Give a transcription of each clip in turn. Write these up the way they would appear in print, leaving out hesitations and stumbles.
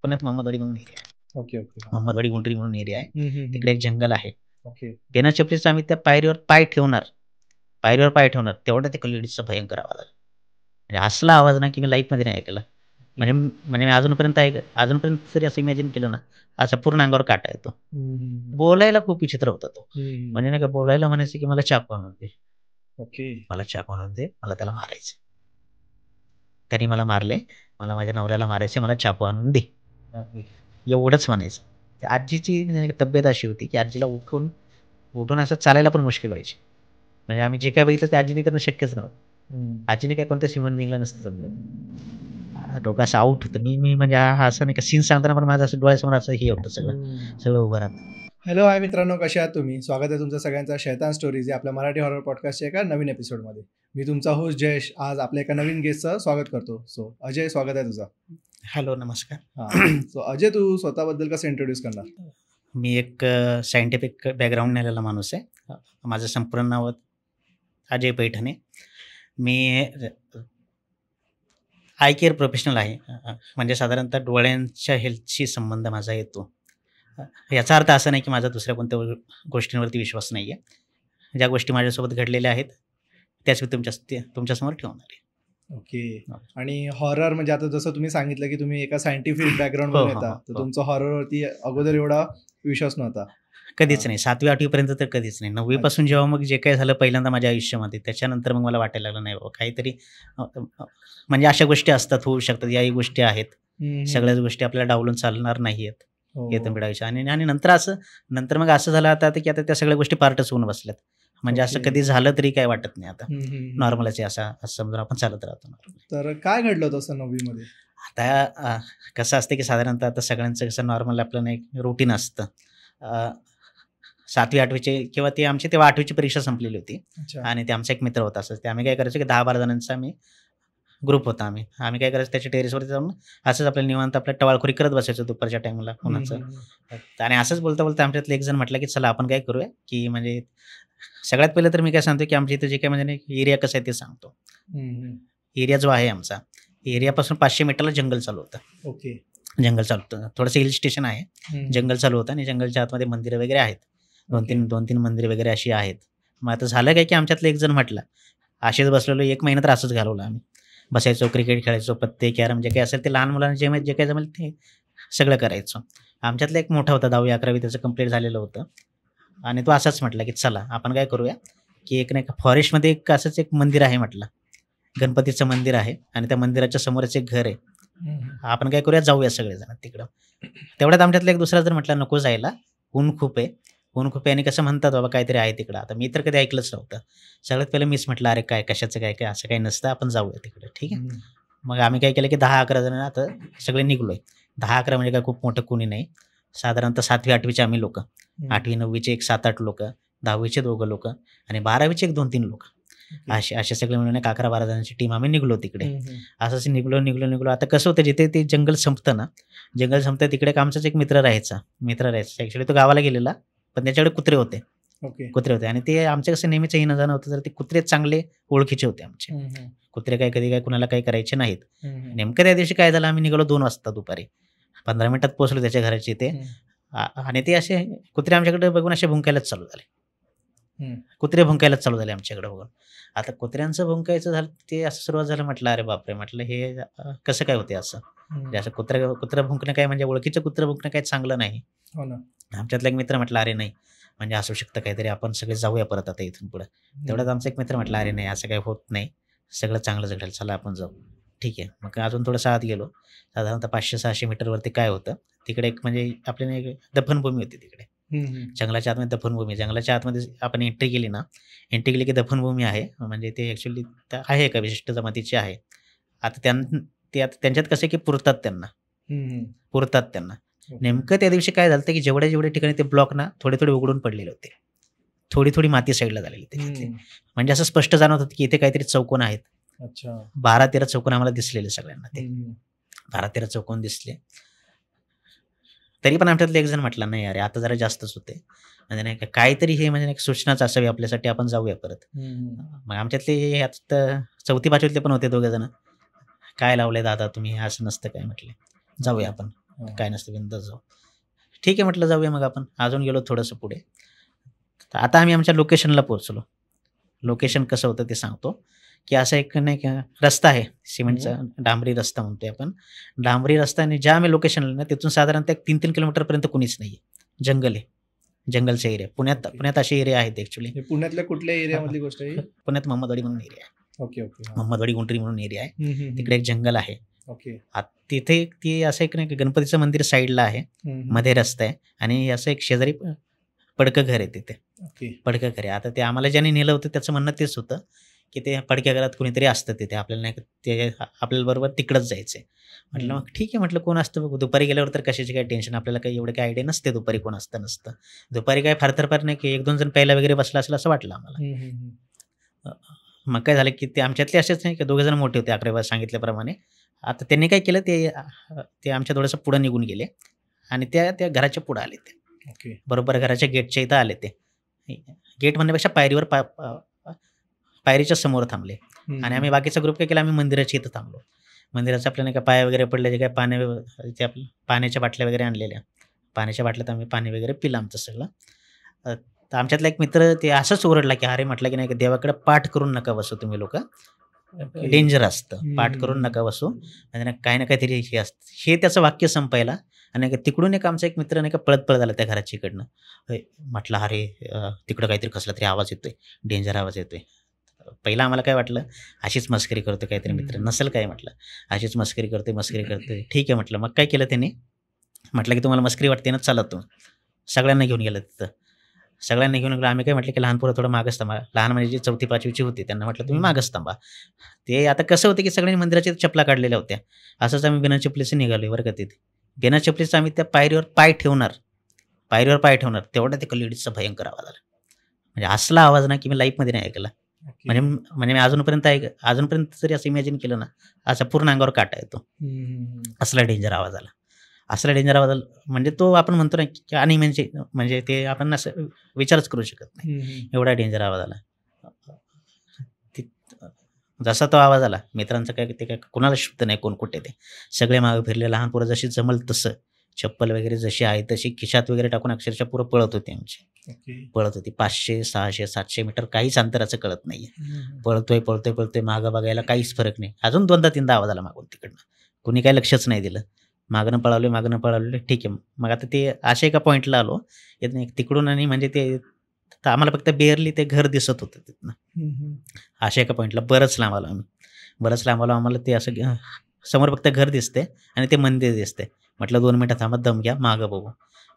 पुण्यात मोहम्मदवाडी म्हणून एरिया आहे. Okay okay. मोहम्मदवाडी गुंडरी म्हणून एरिया आहे. तिकडे तिकडे एक जंगल आहे. ओके. बिना चपलीचं आम्ही त्या पायरीवर पाय ठेवणार तेवढं ते लेडीजचा भयंकर आवाज आला. म्हणजे असला आवाज ना की मी लाईफमध्ये नाही ऐकला. म्हणजे मी अजूनपर्यंत जरी असं इमॅजिन केलं ना, असं पूर्ण अंगावर काटा येतो. बोलायला खूप विचित्र होता तो. म्हणजे नाही का, बोलायला म्हणायचं की मला चाकू आणून दे, ओके. मला चाकू आणून दे, मला त्याला मारायचं. त्यांनी मला मारले, मला माझ्या नवऱ्याला मारायचे, मला चाकू आणून दे, एवढंच म्हणायचं. त्या आजीची तब्येत अशी होती की आजीला उठून असं चालायला पण मुश्किल व्हायची. म्हणजे आम्ही जे काय बघितलं ते आजीने करणं शक्यच नव्हतं. आजीने काय कोणत्या ह्युमन बिंगला नसतं जमलं. डोकं असं आउट होतं. मी म्हणजे हा असं नाही का सीन सांगताना पण माझं असं डोळ्यासमोर असं हे होतं, सगळं उभं राहतं. हॅलो, हाय मित्रांनो, कसे आहात तुम्ही? स्वागत आहे तुमचं सगळ्यांचा शैतान स्टोरीज या आपल्या मराठी हॉरर पॉडकास्टच्या एका नवीन एपिसोडमध्ये. मी तुमचा होस्ट जयेश आज आपल्या एका नवीन गेस्टचं स्वागत करतो. सो अजय, स्वागत आहे तुझं. हॅलो, नमस्कार. हां, सो अजय, तू स्वतःबद्दल कसं इंट्रोड्यूस करणार? मी एक सायंटिफिक बॅकग्राऊंड नेलेला माणूस आहे. माझं संपूर्ण नाव अजय पैठणे. मी आय केअर प्रोफेशनल आहे. म्हणजे साधारणतः डोळ्यांच्या हेल्थशी संबंध माझा येतो. याचा अर्थ असा नाही की माझा दुसऱ्या कोणत्या गोष्टींवरती विश्वास नाही आहे. ज्या गोष्टी माझ्यासोबत घडलेल्या आहेत त्याच मी तुमच्यासमोर ठेवणार आहे. ओके. आणि हॉरर म्हणजे आता जसं तुम्ही सांगितलं की तुम्ही एका सायंटिफिक बॅकग्राऊंडवरून येता, तर तुमचा हॉररवरती अगोदर एवढा विश्वास नव्हता? कधीच नाही. 7वी 8वी पर्यंत तर कधीच नाही. 9वी पासून जेव्हा मग जे काही झालं पहिल्यांदा माझ्या आयुष्यामध्ये, त्याच्यानंतर मग मला वाटायला लागलं नाही बाबा काहीतरी, म्हणजे अशा गोष्टी असतात, होऊ शकतात, याही गोष्टी आहेत. सगळ्याच गोष्टी आपल्याला डावलून चालणार नाहीयेत येतं मिळायच्या. आणि नंतर मग असं झालं आता की आता त्या सगळ्या गोष्टी पार्टच होऊन बसल्यात. म्हणजे असं कधी झालं तरी काय वाटत नाही आता. नॉर्मलच आहे असं समजून आपण चालत राहतो. तर काय घडलं होतं असं 9वी मध्ये? आता कसं असतं की साधारणतः आता सगळ्यांचं कसं नॉर्मल आपलं एक रुटीन असतं. 7वी 8वीचे किंवा ते आमची तेव्हा 8वीची परीक्षा संपलेली होती. आणि ते आमचा एक मित्र होता. असं ते आम्ही काय करायचो की 10-12 जणांचा आम्ही ग्रुप होता. आम्ही काय करायचं, त्याच्या टेरेसवरती जाऊन असंच आपल्या निवांत आपल्या टवाळखोरी करत बसायचो दुपारच्या टाईमला कोणाचं. आणि असंच बोलता बोलता आमच्यातलं एक जण म्हटलं की चला आपण काय करूया की, म्हणजे सगळ्यात पहिलं तर मी काय सांगतो की आमच्या इथं जे काय म्हणजे एरिया कसं आहे ते सांगतो. एरिया जो आहे आमचा, एरियापासून 500 मीटरला जंगल चालू होतं. ओके. जंगल चालू होतं, थोडंसं हिल स्टेशन आहे. जंगल चालू होतं आणि जंगलच्या आतमध्ये मंदिरं वगैरे आहेत. 2-3 मंदिरं वगैरे अशी आहेत. मग आता झालं काय की आमच्यातलं एक जण म्हटलं, असेच बसलेलो 1 महिना तर असंच घालवलं आम्ही. बसायचो, क्रिकेट खेळायचो, पत्ते, कॅरम जे काही असेल ते लहान मुलांना जे काही जमेल ते सगळं करायचो. आमच्यातला एक मोठा होता 10वी 11वी त्याचं कंप्लीट झालेलं होतं. आणि तो असाच म्हटला की चला आपण काय करूया की एक नाही का फॉरेस्टमध्ये एक असंच एक मंदिर आहे म्हटलं, गणपतीचं मंदिर आहे आणि त्या मंदिराच्या समोरच एक घर आहे. आपण काय करूया, जाऊया सगळेजण तिकडं. तेवढ्यात आमच्यातला एक दुसरा जर म्हटला नको जायला, ऊन खूप आहे आणि कसं म्हणतात बाबा काहीतरी आहे तिकडं. आता मी तर कधी ऐकलंच नव्हतं. सगळ्यात पहिलं मीच म्हटलं अरे काय कशाचं काय असं काही नसतं, आपण जाऊया तिकडे. ठीक आहे. मग आम्ही काय केलं की 10-11 जण आता सगळे निघलोय. 10-11 म्हणजे काय खूप मोठं कोणी नाही. साधारणतः 7वी 8वीचे आम्ही लोक, 8वी 9वीचे एक 7-8 लोक, 10वीचे 2 लोक आणि 12वीचे एक 2-3 लोक, असे सगळे मिळून एक 11-12 जणांची टीम आम्ही निघलो तिकडे. असंच निघलो. आता कसं होतं, जिथे ते जंगल संपतं तिकडे एक आमचाच एक मित्र राहायचा. ऍक्च्युली तो गावाला गेलेला, पण त्याच्याकडे कुत्रे होते आणि ते आमच्या कसं नेहमीच येणं जाणं होतं, तर ते कुत्रे चांगले ओळखीचे होते आमचे. कुत्रे काय कधी काय कुणाला काही करायचे नाहीत. नेमकं त्या दिवशी काय झालं, आम्ही निघालो 2 वाजता दुपारी. 15 मिनिटात पोहोचलो त्याच्या घराची इथे. आणि ते असे कुत्रे आमच्याकडे बघून असे भुंकायलाच चालू झाले. आमच्याकडे बघून. आता कुत्र्यांचं भुंकायचं झालं ते असं सुरुवात झालं. म्हटलं अरे बापरे, म्हटलं हे कसं काय होते असं. म्हणजे असं कुत्रा भुंकणं काय, म्हणजे ओळखीचं कुत्रं भुंकणं काही चांगलं नाही. आमच्यातला एक मित्र म्हटलं अरे नाही, म्हणजे असू शकतं काहीतरी, आपण सगळे जाऊया परत आता इथून पुढे. तेवढ्यात आमचा एक मित्र म्हटलं अरे नाही, असं काही होत नाही, सगळं चांगलं घडेल, चला आपण जाऊ. ठीक आहे. मग अजून थोडंसं आत गेलो. साधारणतः 500-600 मीटरवरती काय होतं, तिकडे एक म्हणजे आपल्याला एक दफनभूमी होती तिकडे. जंगलाच्या आतमध्ये दफनभूमी. जंगलाच्या आतमध्ये आपण एंट्री केली की दफनभूमी आहे. म्हणजे ते ॲक्च्युली आहे एका विशिष्ट जमातीची आहे. आता त्यांच्यात कसं की पुरतात त्यांना. नेमकं त्या दिवशी काय झालं की जेवढ्या ठिकाणी ते ब्लॉक ना थोडे उघडून पडलेले होते. थोडी माती साईडला झालेली त्याच्यातली. म्हणजे असं स्पष्ट जाणवत होतं की इथे काहीतरी चौकोन आहेत. 12-13 चौकोन आम्हाला दिसलेले सगळ्यांना. ते 12-13 चौकोन दिसले. तरी पण आमच्यातलं एक जण म्हटला नाही अरे आता जरा जास्तच होते, म्हणजे नाही का काहीतरी हे म्हणजे एक सूचनाच असावी आपल्यासाठी, आपण जाऊया परत. मग आमच्यातले आता 4थी 5वीतले पण होते 2 जण. काय लावले दादा तुम्ही, असं नसतं काय, म्हटले जाऊया आपण. काय नसतं, बिंदास जाऊ. ठीक आहे म्हटलं, जाऊया मग आपण. अजून गेलो थोडंसं पुढे. तर आता आम्ही आमच्या लोकेशनला पोहोचलो. लोकेशन कसं होतं ते सांगतो, की असा एक नाही का रस्ता आहे सिमेंटचा, डांबरी रस्ता म्हणतोय आपण. डांबरी रस्ता, आणि ज्या आम्ही लोकेशनला ना तिथून साधारणतः 3-3 किलोमीटरपर्यंत कुणीच नाही आहे. जंगल आहे, जंगलचा एरिया. पुण्यात असे एरिया आहेत ॲक्च्युली. पुण्यातल्या कुठल्या एरियामधली गोष्ट आहे? पुण्यात मोहम्मदवाडी म्हणून एरिया आहे. ओके. मोहम्मदवाडी गुंटरी म्हणून एरिया आहे. तिकडे एक जंगल आहे. ओके. तिथे ती असं एक नाही गणपतीचं मंदिर साईडला आहे, मध्ये रस्ता आहे, आणि असं एक शेजारी पडकं घर आहे तिथे. पडकं घर आहे. आता ते आम्हाला ज्याने नेलं होतं त्याचं म्हणणं तेच होतं की ते पडक्या घरात कोणीतरी असतं तिथे, आपल्याला नाही ते आपल्याला बरोबर तिकडंच जायचं आहे. म्हटलं मग ठीक आहे, म्हटलं कोण असतं बघू. दुपारी गेल्यावर तर कशाची काय टेन्शन, आपल्याला काही एवढं काही आयडिया नसते दुपारी कोण असतं नसतं. दुपारी काय फार तर फार नाही की 1-2 जण पहिला वगैरे बसला असेल असं वाटलं आम्हाला. मग काय झालं की ते आमच्यातले असेच नाही की 2 जण मोठे होते, 11 सांगितल्याप्रमाणे. आता त्यांनी काय केलं, ते आमच्या थोडंसं पुढं निघून गेले आणि त्या घराच्या पुढं आले ते. बरोबर घराच्या गेटच्या इथं आले ते. गेट म्हणण्यापेक्षा पायरीच्या समोर थांबले. आणि आम्ही बाकीचा ग्रुप काय केला, आम्ही मंदिराच्या इथं थांबलो. मंदिराचं आपल्याला काय पाय वगैरे पडले, जे काय पाण्याच्या बाटल्या वगैरे आणलेल्या, पाण्याच्या बाटल्यात आम्ही पाणी वगैरे पिलं आमचं सगळं. तर आमच्यातला एक मित्र ते असंच ओरडला की अरे, म्हटलं की नाही, देवाकडे पाठ करून नका बसू तुम्ही लोक, डेंजर असतं, पाठ करून नका बसू, म्हणजे काही ना काहीतरी हे असतं. हे त्याचं वाक्य संपायला, आणि तिकडून एक आमचा एक मित्र नाही का पळत आला त्या घराच्या इकडनं. म्हटलं अरे, तिकडं काहीतरी कसला तरी आवाज येतोय, डेंजर आवाज येतोय. पहिला आम्हाला काय वाटलं, अशीच मस्करी करतोय काहीतरी मित्र, नसेल काय म्हटलं, अशीच मस्करी करतोय. ठीक आहे म्हटलं. मग काय केलं त्याने, म्हटलं की तुम्हाला मस्करी वाटते ना, चला तू. सगळ्यांना घेऊन गेलं तिथं. सगळ्यांना घेऊन गेलं. आम्ही काय म्हटलं की लहान पोरं थोडं मागच थांबा. लहान म्हणजे जी 4थी-5वीची होती त्यांना म्हटलं तुम्ही मागच थांबा. ते आता कसं होतं की सगळ्यांनी मंदिराच्या चपला काढलेल्या होत्या. असंच आम्ही बिना चपलीचं निघालो बरं का. तिथे बिना चपलीचं आम्ही त्या पायरीवर पाय ठेवणार, तेवढा ते लेडीजचा भयंकर आवाज आला. म्हणजे असला आवाज ना की मी लाईफमध्ये नाही ऐकला. म्हणजे मी अजूनपर्यंत जरी असं इमॅजिन केलं ना, असा पूर्ण अंगावर काटा येतो. असला डेंजर आवाज आला. म्हणजे तो आपण म्हणतो ना की आणि म्हणजे ते आपण असं विचारच करू शकत नाही, एवढा डेंजर आवाज आला. जसा तो आवाज आला, मित्रांचं काय ते काय कुणाला शुद्ध नाही, कोण कुठे ते सगळे मागे फिरले. लहान पोरं जशी जमल तसं, चप्पल वगैरे जशी आहे तशी खिशात वगैरे टाकून अक्षरशः पुरं पळत होती आमची. पळत होती 500, 600, 700 मीटर, काहीच अंतराचं कळत नाहीये. पळतोय मागं बघायला काहीच फरक नाही. अजून 2दा-3दा आवाज आला मागून तिकडनं, कुणी काही लक्षच नाही दिलं. मागणं पळालो. ठीक आहे. मग आता ते अशा एका पॉईंटला आलो तिकडून, आणि म्हणजे ते आम्हाला फक्त बेअरली ते घर दिसत होतं तिथनं. अशा एका पॉईंटला बरंच लांब आलो. आम्हाला ते असं समोर फक्त घर दिसते आणि ते मंदिर दिसते. म्हटलं 2 मिनिटं थांबा, दम घ्या, मागं बघू.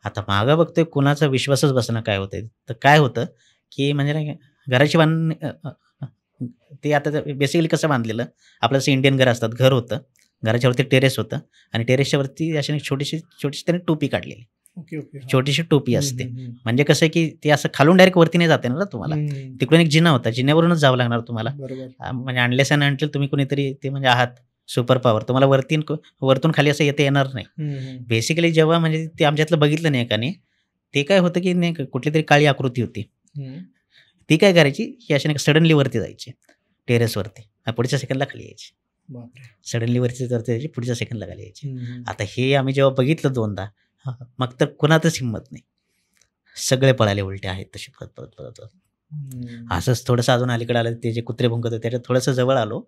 आता मागं बघतोय, कुणाचा विश्वासच बसणं. काय होतंय, तर काय होतं की म्हणजे नाही घराची ते आता बेसिकली कसं बांधलेलं आपलं, असं इंडियन घर असतात, घर होतं, घराच्यावरती टेरेस होतं, आणि टेरेसच्या वरती अशी छोटीशी त्याने टोपी काढलेली. छोटीशी टोपी असते. म्हणजे कसं की ते असं खालून डायरेक्ट वरती नाही जाते ना तुम्हाला, तिकडून एक जिना होता, जिन्यावरूनच जावं लागणार तुम्हाला. म्हणजे आणलेस आणि आणतील तुम्ही कोणीतरी ते म्हणजे आहात सुपर पॉवर, तुम्हाला वरतून खाली असं येणार नाही. बेसिकली जेव्हा म्हणजे ते आमच्यातलं बघितलं नाही एकाने, ते काय होतं की नाही कुठली तरी काळी आकृती होती. ती काय करायची की अशा सडनली वरती जायची टेरेसवरती, पुढच्या सेकंडला खाली यायची. सडनली वरती जायची, पुढच्या सेकंडला खाली यायची. आता हे आम्ही जेव्हा बघितलं 2दा, मग तर कुणातच हिंमत नाही, सगळे पळाले उलटे आहेत तसे पळत. असंच थोडंसं अजून अलीकडे आलं, ते जे कुत्रे भुंकत होते त्याच्यात थोडंसं जवळ आलो.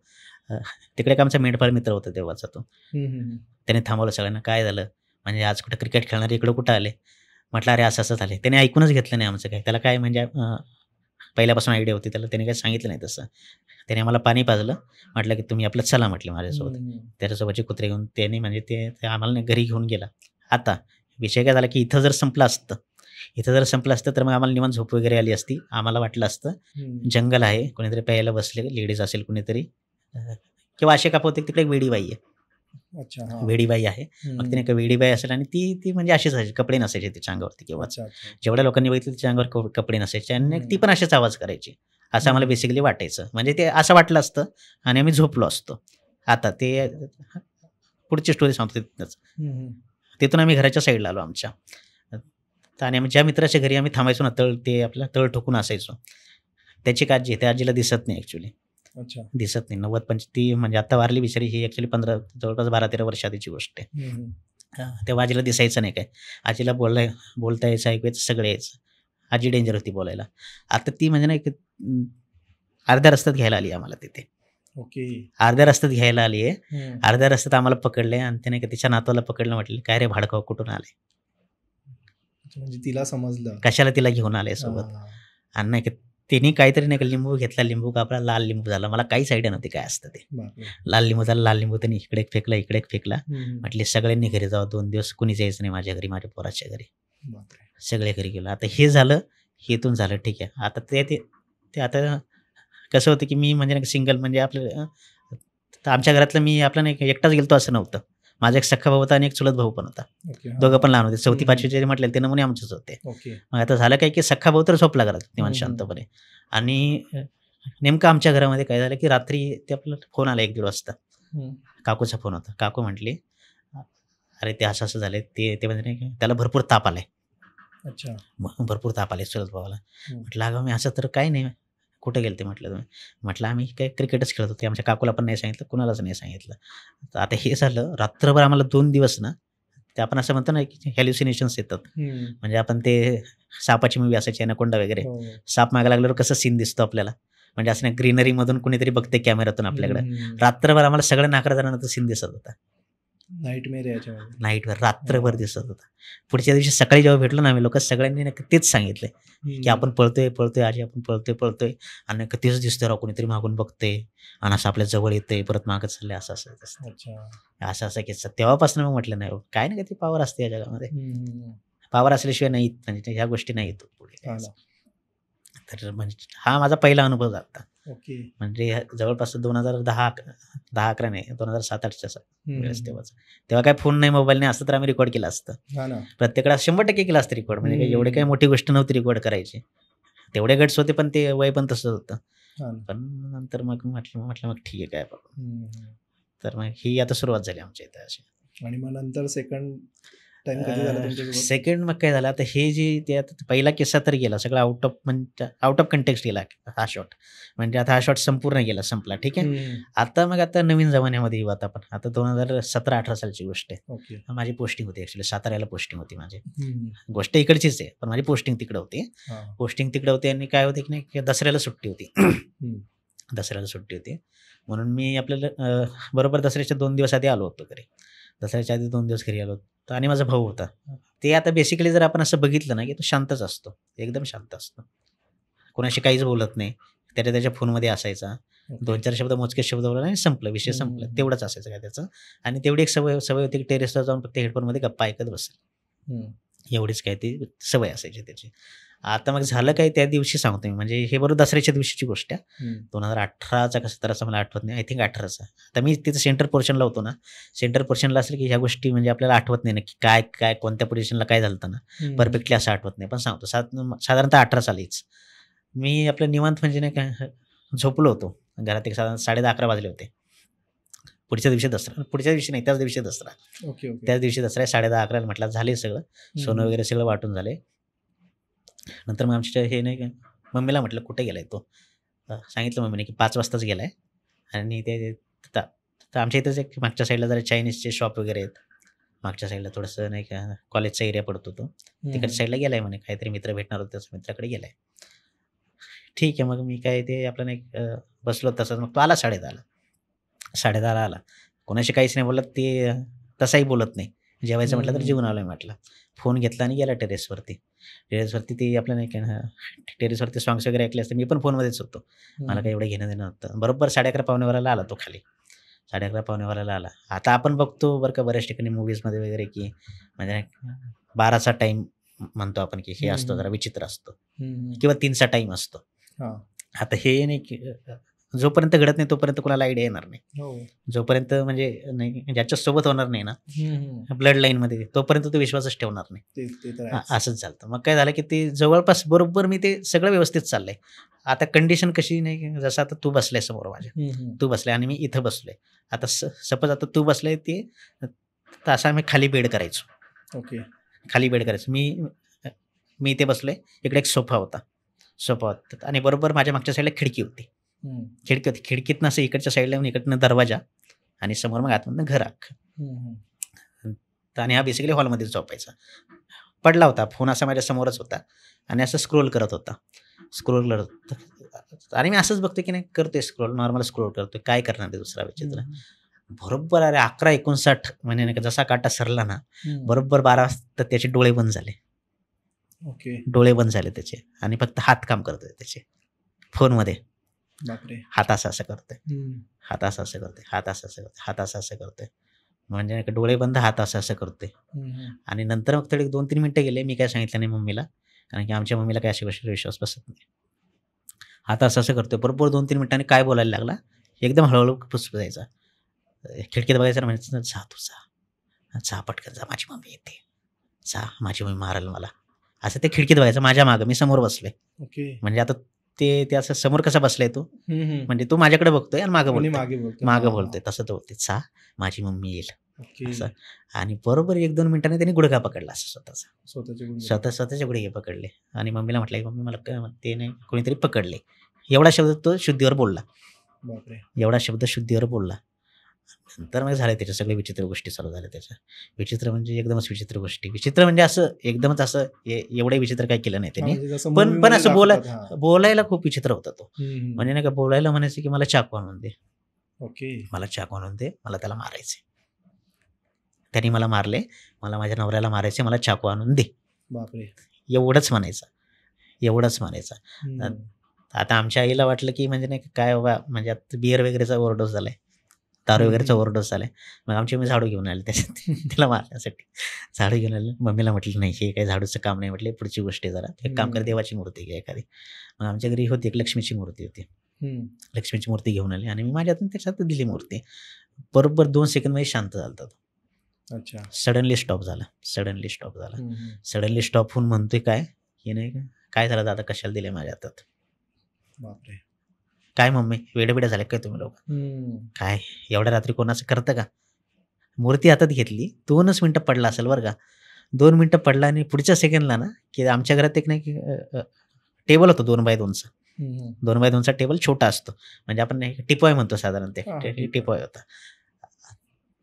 तिकडे एक आमचा मेंढपाळ मित्र होता तेव्हाचा, तो त्याने थांबवलं सगळ्यांना. काय झालं म्हणजे, आज कुठं क्रिकेट खेळणारे इकडं कुठं आले. म्हटलं अरे असं झाले. त्याने ऐकूनच घेतलं नाही आमचं काय. त्याला काय म्हणजे पहिल्यापासून आयडिया होती त्याला, त्याने काही सांगितलं नाही तसं. त्याने आम्हाला पाणी पाजलं. म्हटलं की तुम्ही आपलं चला म्हटलं माझ्यासोबत. त्याच्यासोबतचे कुत्रे घेऊन त्याने म्हणजे ते आम्हाला घरी घेऊन गेला. आता विषय काय झाला की इथं जर संपलं असतं तर मग आम्हाला निवांत झोप वगैरे आली असती. आम्हाला वाटलं असतं जंगल आहे, कोणीतरी प्यायला बसले, लेडीज असेल कुणीतरी, किंवा असे कापवते तिकडे एक वेडीबाई आहे. वेडीबाई आहे. मग तिने एक वेडीबाई असेल, आणि ती म्हणजे अशीच असायची, कपडे नसायचे तिच्या अंगावरती किंवा जेवढ्या लोकांनी बघितलं तिच्या अंगावर कपडे नसायचे, आणि ती पण असेच आवाज करायची, असं आम्हाला बेसिकली वाटायचं. म्हणजे ते असं वाटलं असतं आणि आम्ही झोपलो असतो. आता ते पुढची स्टोरी सांगतो. तिथून आम्ही घराच्या साईडला आलो आमच्या, आणि आम्ही ज्या मित्राच्या घरी आम्ही थांबायचो ना, आपला तळ ठोकून असायचो, त्याची काळजी त्या आजीला दिसत नाही ॲक्च्युली. दिसत नाही. 90-95 ती म्हणजे आता वारली बिचारी, ही ॲक्च्युली जवळपास 12-13 वर्ष आधीची गोष्ट आहे. तेव्हा आजीला दिसायचं नाही काय. आजीला बोलता यायचं, ऐकू यायचं, सगळं यायचं. आजी डेंजर होती बोलायला. आता ती म्हणजे नाही अर्ध्या रस्त्यात घ्यायला आली आम्हाला तिथे. ओके. अर्ध्या रस्त्यात घ्यायला आली आहे. हम्म. अर्ध्या रस्त्यात आम्हाला पकडले आणि त्याने तिच्या नातवाला पकडलं, म्हटलं काय रे भाडकाव कुठून आले, म्हणजे तिला समजलं. कशाला तिला घेऊन आले सोबत. हा. आणि नाही का तिने काहीतरी नाही का लिंबू घेतला, लिंबू कापला, लाल लिंबू झाला. मला काहीच आयडिया नव्हती काय असतं ते. बापरे. लाल लिंबू झाला, लाल लिंबू त्यांनी इकडे एक फेकला, इकडे एक फेकला. हम्म. म्हटले सगळ्यांनी घरी जावं, 2 दिवस कुणीच यायचं नाही माझ्या घरी, माझ्या पोराच्या घरी. बापरे. सगळे घरी गेलो. आता हे झालं, हेतून झालं, ठीक आहे. आता ते आता कसं होतं की मी म्हणजे नाही सिंगल, म्हणजे आपलं तर आमच्या घरातलं मी आपलं नाही एकटाच गेलतो असं नव्हतं. माझा एक सख्खा भाऊ होता आणि एक चुलत भाऊ पण होता. ओके. दोघं पण लहान होते. 4थी हम्म. 5वी जे म्हटले ते नमुने आमचेच होते. ओके. मग आता झालं काय की सख्खा भाऊ तर झोपला घरात निवांत शांतपणे. आणि नेमकं आमच्या घरामध्ये काय झालं की रात्री ते आपला फोन आला 1-1:30 वाजता. हम्म. काकूचा फोन होता. काकू म्हटली, अरे ते असं झालंय, ते म्हणजे नाही का त्याला भरपूर ताप आलाय. अच्छा. भरपूर ताप आले चुलत भावाला. हम्म. म्हटलं अगं मी असं तर काही नाही. कुठे गेलते म्हटलं तुम्ही. म्हटलं आम्ही काय क्रिकेटच खेळत होते. आमच्या काकूला पण नाही सांगितलं, कुणालाच नाही सांगितलं. तर आता हे झालं रात्रभर आम्हाला 2 दिवस ना, ते आपण असं म्हणतो ना की हॅल्युसिनेशन्स येतात. हम्म. म्हणजे आपण ते सापाची मूवी असायची ॲनाकोंडा वगैरे, हो. साप मागे लागल्यावर कसं सीन दिसतो आपल्याला, म्हणजे असं नाही ग्रीनरीमधून कुणीतरी बघते कॅमेऱ्यातून आपल्याकडे. हम्म. रात्रभर आम्हाला सगळ्या 11 जणांना तो सीन दिसत होता. नाईटमेअर याच्यामध्ये. नाईटवर रात्रभर दिसत होता. पुढच्या दिवशी सकाळी जेव्हा भेटलो ना आम्ही लोक, सगळ्यांनी नाही का तेच सांगितलं की आपण पळतोय आजी, आपण पळतोय आणि तेच दिसतंय राव, कोणीतरी मागून बघते आणि असं आपल्या जवळ येते, परत मागत चाललंय, असं अच्छा. असं किस्सा. तेव्हापासून मग म्हटलं नाही काय नाही, ती पॉवर असते या जगामध्ये. हम्म. पॉवर असल्याशिवाय नाही, म्हणजे ह्या गोष्टी नाही येत पुढे. हा ना. तर म्हणजे हा माझा पहिला अनुभव झाला. ओके. म्हणजे जवळपास 2010-11 नाही, 2007-8च्या वेळेस हम्म. तेव्हा काय फोन नाही, मोबाईल नाही, असतं तर आम्ही रेकॉर्ड केलं असतं. हा ना. प्रत्येकाला 100% केलं असतं रेकॉर्ड. म्हणजे एवढे काही मोठी गोष्ट नव्हती रेकॉर्ड करायची. तेवढे गट्स होते, पण ते वय पण तसंच होतं. हा ना. पण नंतर मग म्हटलं मग ठीक आहे काय बाबा. हम्म. तर मग ही आता सुरुवात झाली आमच्या इथे अशी. आणि मग नंतर सेकंड टाइम कधी झाला तुमच्यासोबत? सेकंड मग काय झालं, आता हे जे ते आता पहिला किस्सा तर गेला सगळा आउट ऑफ कंटेक्स्ट गेला हा शॉट. म्हणजे आता हा शॉट संपूर्ण गेला, संपला, ठीक आहे. हम्म. आता नवीन जमान्यामध्ये येऊ. आता आता 2017-18 सालची गोष्ट आहे. ओके. माझी पोस्टिंग होती ॲक्च्युली, साताऱ्याला पोस्टिंग होती माझी. हम्म. गोष्ट इकडचीच आहे, पण माझी पोस्टिंग तिकडे होती. हा. पोस्टिंग तिकडे होती आणि काय होते की नाही, दसऱ्याला सुट्टी होती. हम्म. दसऱ्याला सुट्टी होती म्हणून मी आपल्याला बरोबर दसऱ्याच्या 2 दिवस आधी आलो होतो घरी. दसऱ्याच्या आधी 2 दिवस घरी आलो होतो. आणि माझा भाऊ होता. ते आता बेसिकली जर आपण असं बघितलं ना की तो शांतच असतो, एकदम शांत असतो, कोणाशी काहीच बोलत नाही. त्याच्या फोनमध्ये असायचा, 2-4 शब्द, मोजके शब्द बोलला आणि संपलं, विषय संपला. तेवढंच असायचं काय त्याचं. आणि तेवढी एक सवय होती की टेरेसला जाऊन फक्त हेडफोनमध्ये गप्पा ऐकत बसेल, एवढीच काय ती सवय असायची त्याची. आता मग झालं काय, त्या दिवशी सांगतो मी, म्हणजे हे बरोबर दसऱ्याच्या दिवशीची गोष्ट आहे. 2018चा कसं तर असं मला आठवत नाही, आय थिंक 18चा. आता मी तिथं सेंटर पोर्शनला होतो ना, सेंटर पोर्शनला असेल की ह्या गोष्टी म्हणजे आपल्याला आठवत नाही नक्की काय कोणत्या पोझिशनला काय झालं ना, परफेक्टली असं आठवत नाही. पण सांगतो साधारणतः 18 सालीच मी आपलं निवांत म्हणजे नाही काय झोपलो होतो घरात. एक साधारण 10:30-11 वाजले होते. पुढच्या दिवशी नाही, त्याच दिवशी दसरा. ओके. त्याच दिवशी दसरा 10:30-11 म्हटलं झाले सगळं, सोनं वगैरे सगळं वाटून झाले. नंतर मग आमच्या हे नाही का मम्मीला म्हटलं कुठे गेलाय तो. सांगितलं मम्मीने की 5 वाजताच गेलाय. आणि ते तर आमच्या इथंच एक मागच्या साईडला जरा चायनीजचे शॉप वगैरे आहेत. मागच्या साईडला थोडंसं नाही का कॉलेजचा एरिया पडतो तो, तिकडच्या साईडला गेलाय म्हणे, काहीतरी मित्र भेटणार होते, त्याच्या मित्राकडे गेलाय. ठीक आहे, मग मी काय ते आपलं नाही बसलो तसंच. मग तो आला 10:30ला आला. कोणाशी काहीच नाही बोलत, ते तसाही बोलत नाही. जेवायचं म्हटलं तर जेवून आलोय म्हटलं. फोन घेतला आणि गेला टेरेसवरती. ते आपलं नाही का टेरेसवरती सॉंग्स वगैरे ऐकले असते. मी पण फोनमध्येच होतो, मला काही एवढं घेणं देणं नव्हतं. बरोबर 11:30-11:15 आला तो खाली. 11:30-11:15 आला. आता आपण बघतो बरं का बऱ्याच ठिकाणी मूव्हीजमध्ये वगैरे की म्हणजे 12चा टाईम म्हणतो आपण की हे असतो जरा विचित्र असतो, किंवा 3चा टाईम असतो. आता हे नाही की जोपर्यंत घडत नाही तोपर्यंत कोणाला आयडिया येणार नाही. जोपर्यंत म्हणजे नाही ज्याच्यासोबत होणार नाही ना ब्लड लाईनमध्ये, तोपर्यंत तो विश्वासच ठेवणार नाही. असंच झालं. मग काय झालं की ते जवळपास बरोबर मी ते सगळं व्यवस्थित चाललंय. आता कंडिशन कशी नाही, जसं आता तू बसलाय समोर माझ्या, तू बसलाय आणि मी इथं बसलोय. आता सपोज आता तू बसलाय, ते तसा आम्ही खाली बेड करायचो. खाली बेड करायचो. मी इथे बसलोय, इकडे एक सोफा होता आणि बरोबर माझ्या मागच्या साईडला खिडकी होती. खिडकीतनं असं इकडच्या साईडला इकडनं दरवाजा आणि समोर मग आतमधनं घर अख्खं. आणि हा बेसिकली हॉलमध्येच झोपायचा. पडला होता फोन, असा माझ्या समोरच होता आणि असं स्क्रोल करत होता. स्क्रोल करत आणि मी असंच बघतो की नाही, करतोय स्क्रोल, नॉर्मल स्क्रोल करतोय, काय करणार आहे दुसरा विचित्र. बरोबर अरे 11:59 म्हणजे नाही का जसा काटा सरला ना, बरोबर 12 वाजता त्याचे डोळे बंद झाले. ओके. डोळे बंद झाले त्याचे आणि फक्त हात काम करतोय त्याचे फोनमध्ये. बापरे. हात असं करतोय, हात असं करतोय, हात असं करतोय, हात असं करतोय, म्हणजे नाही का डोळे बंद, हात असं करतोय. आणि नंतर मग थोडे 2-3 मिनिटं गेले. मी काय सांगितलं नाही मम्मीला, कारण की आमच्या मम्मीला काय अशा गोष्टीवर विश्वास बसत नाही. हात असं करतोय. बरोबर 2-3 मिनिटांनी काय बोलायला लागला, एकदम हळूहळू फुसफुसायचा. खिडकीत बघायचं ना, म्हणायचं जा तू जा पटकन जा, माझी मम्मी येते, जा माझी मम्मी मारेल मला. असं ते खिडकीत बघायचं माझ्या मागं, मी समोर बसलोय. ओके. म्हणजे आता ते असं समोर कसा बसलाय तो, म्हणजे तो माझ्याकडे बघतोय आणि मागं बोलतोय तसं तो बोलतोय, जा माझी मम्मी येईल असं. आणि बरोबर 1-2 मिनिटांनी त्याने गुडघा पकडला असं स्वतःचे गुडघे पकडले आणि मम्मीला म्हटलं की मम्मी मला ते नाही, कोणीतरी पकडले. एवढा शब्द तो शुद्धीवर बोलला. एवढा शब्द शुद्धीवर बोलला. नंतर मग झाले त्याच्या सगळे विचित्र गोष्टी चालू झाल्या त्याच्या. विचित्र म्हणजे एकदमच विचित्र गोष्टी. विचित्र म्हणजे असं एकदमच असं एवढे विचित्र काही केलं नाही त्यांनी, पण असं बोलायला खूप विचित्र होता तो. म्हणजे नाही का बोलायला म्हणायचं की मला चाकू आणून दे, मला चाकू आणून दे, मला त्याला मारायचे. त्यांनी मला मारले, मला माझ्या नवऱ्याला मारायचे, मला चाकू आणून दे. बापरे. एवढंच म्हणायचं. आता आमच्या आईला वाटलं की म्हणजे नाही काय बाबा, म्हणजे आता बिअर वगैरेचा ओव्हरडोस झालाय, दारू वगैरेचा ओव्हरडोस झालाय. मग आमची मम्मी झाडू घेऊन आले त्याच्यात तिला मारण्यासाठी. झाडू घेऊन आले. मम्मीला म्हटलं नाही, हे काही झाडूचं काम नाही, म्हटले पुढची गोष्ट आहे, जरा एक काम कर, देवाची मूर्ती घ्या एखादी. मग आमच्या घरी होती एक लक्ष्मीची मूर्ती होती. लक्ष्मीची मूर्ती घेऊन आली आणि मी माझ्या हातून त्याच्यात दिली मूर्ती. बरोबर 2 सेकंदमध्ये शांत झाला तो. अच्छा. सडनली स्टॉप झाला. सडनली स्टॉप होऊन म्हणतोय काय, हे नाही काय झालं दादा, कशाला दिले माझ्या हातात. बापरे. काय मम्मी वेडेबिडे झाले काय तुम्ही लोक, काय एवढ्या रात्री कोणाचं करतं का. मूर्ती हातात घेतली, 2च मिनिटं पडला असेल बरं का. 2 मिनिटं पडला आणि पुढच्या सेकंडला ना, की आमच्या घरात एक नाही टेबल होतं 2x2चा. 2x2चा टेबल छोटा असतो, म्हणजे आपण टिपॉय म्हणतो साधारण, ते टिपॉय होता.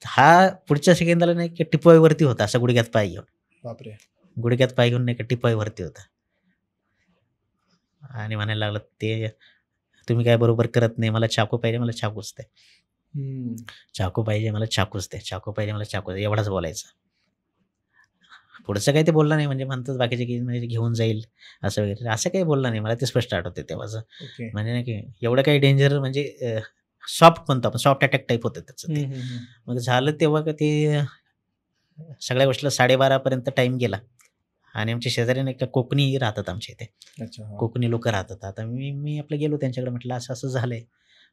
हा पुढच्या सेकंदाला नाही की टिपॉयवरती होता, असं गुडघ्यात पाय घेऊन. बापरे. गुडघ्यात पाय घेऊन नाही का टिपॉयवरती होता आणि म्हणायला लागलं, ते तुम्ही काय बरोबर करत नाही, मला चाकू पाहिजे, मला चाकूच द्या, चाकू पाहिजे मला चाकूच द्या, चाकू पाहिजे मला चाकूच द्या, एवढाच बोलायचं. पुढचं काही ते बोलला नाही, म्हणजे म्हणतात बाकीचे की म्हणजे घेऊन जाईल असं वगैरे, असं काही बोलला नाही. मला ते स्पष्ट आठवते तेव्हाचं. म्हणजे नाही की एवढं काही डेंजर, म्हणजे सॉफ्ट म्हणतो आपण, सॉफ्ट अटॅक टाईप होतं त्याचं ते. मग झालं तेव्हा का ते सगळ्या गोष्टीला 12:30 टाईम गेला आणि आमच्या शेजारी नाही का कोकणी राहतात आमच्या इथे. कोकणी लोक राहतात. आता मी आपलं गेलो त्यांच्याकडे, म्हटलं असं असं झालंय.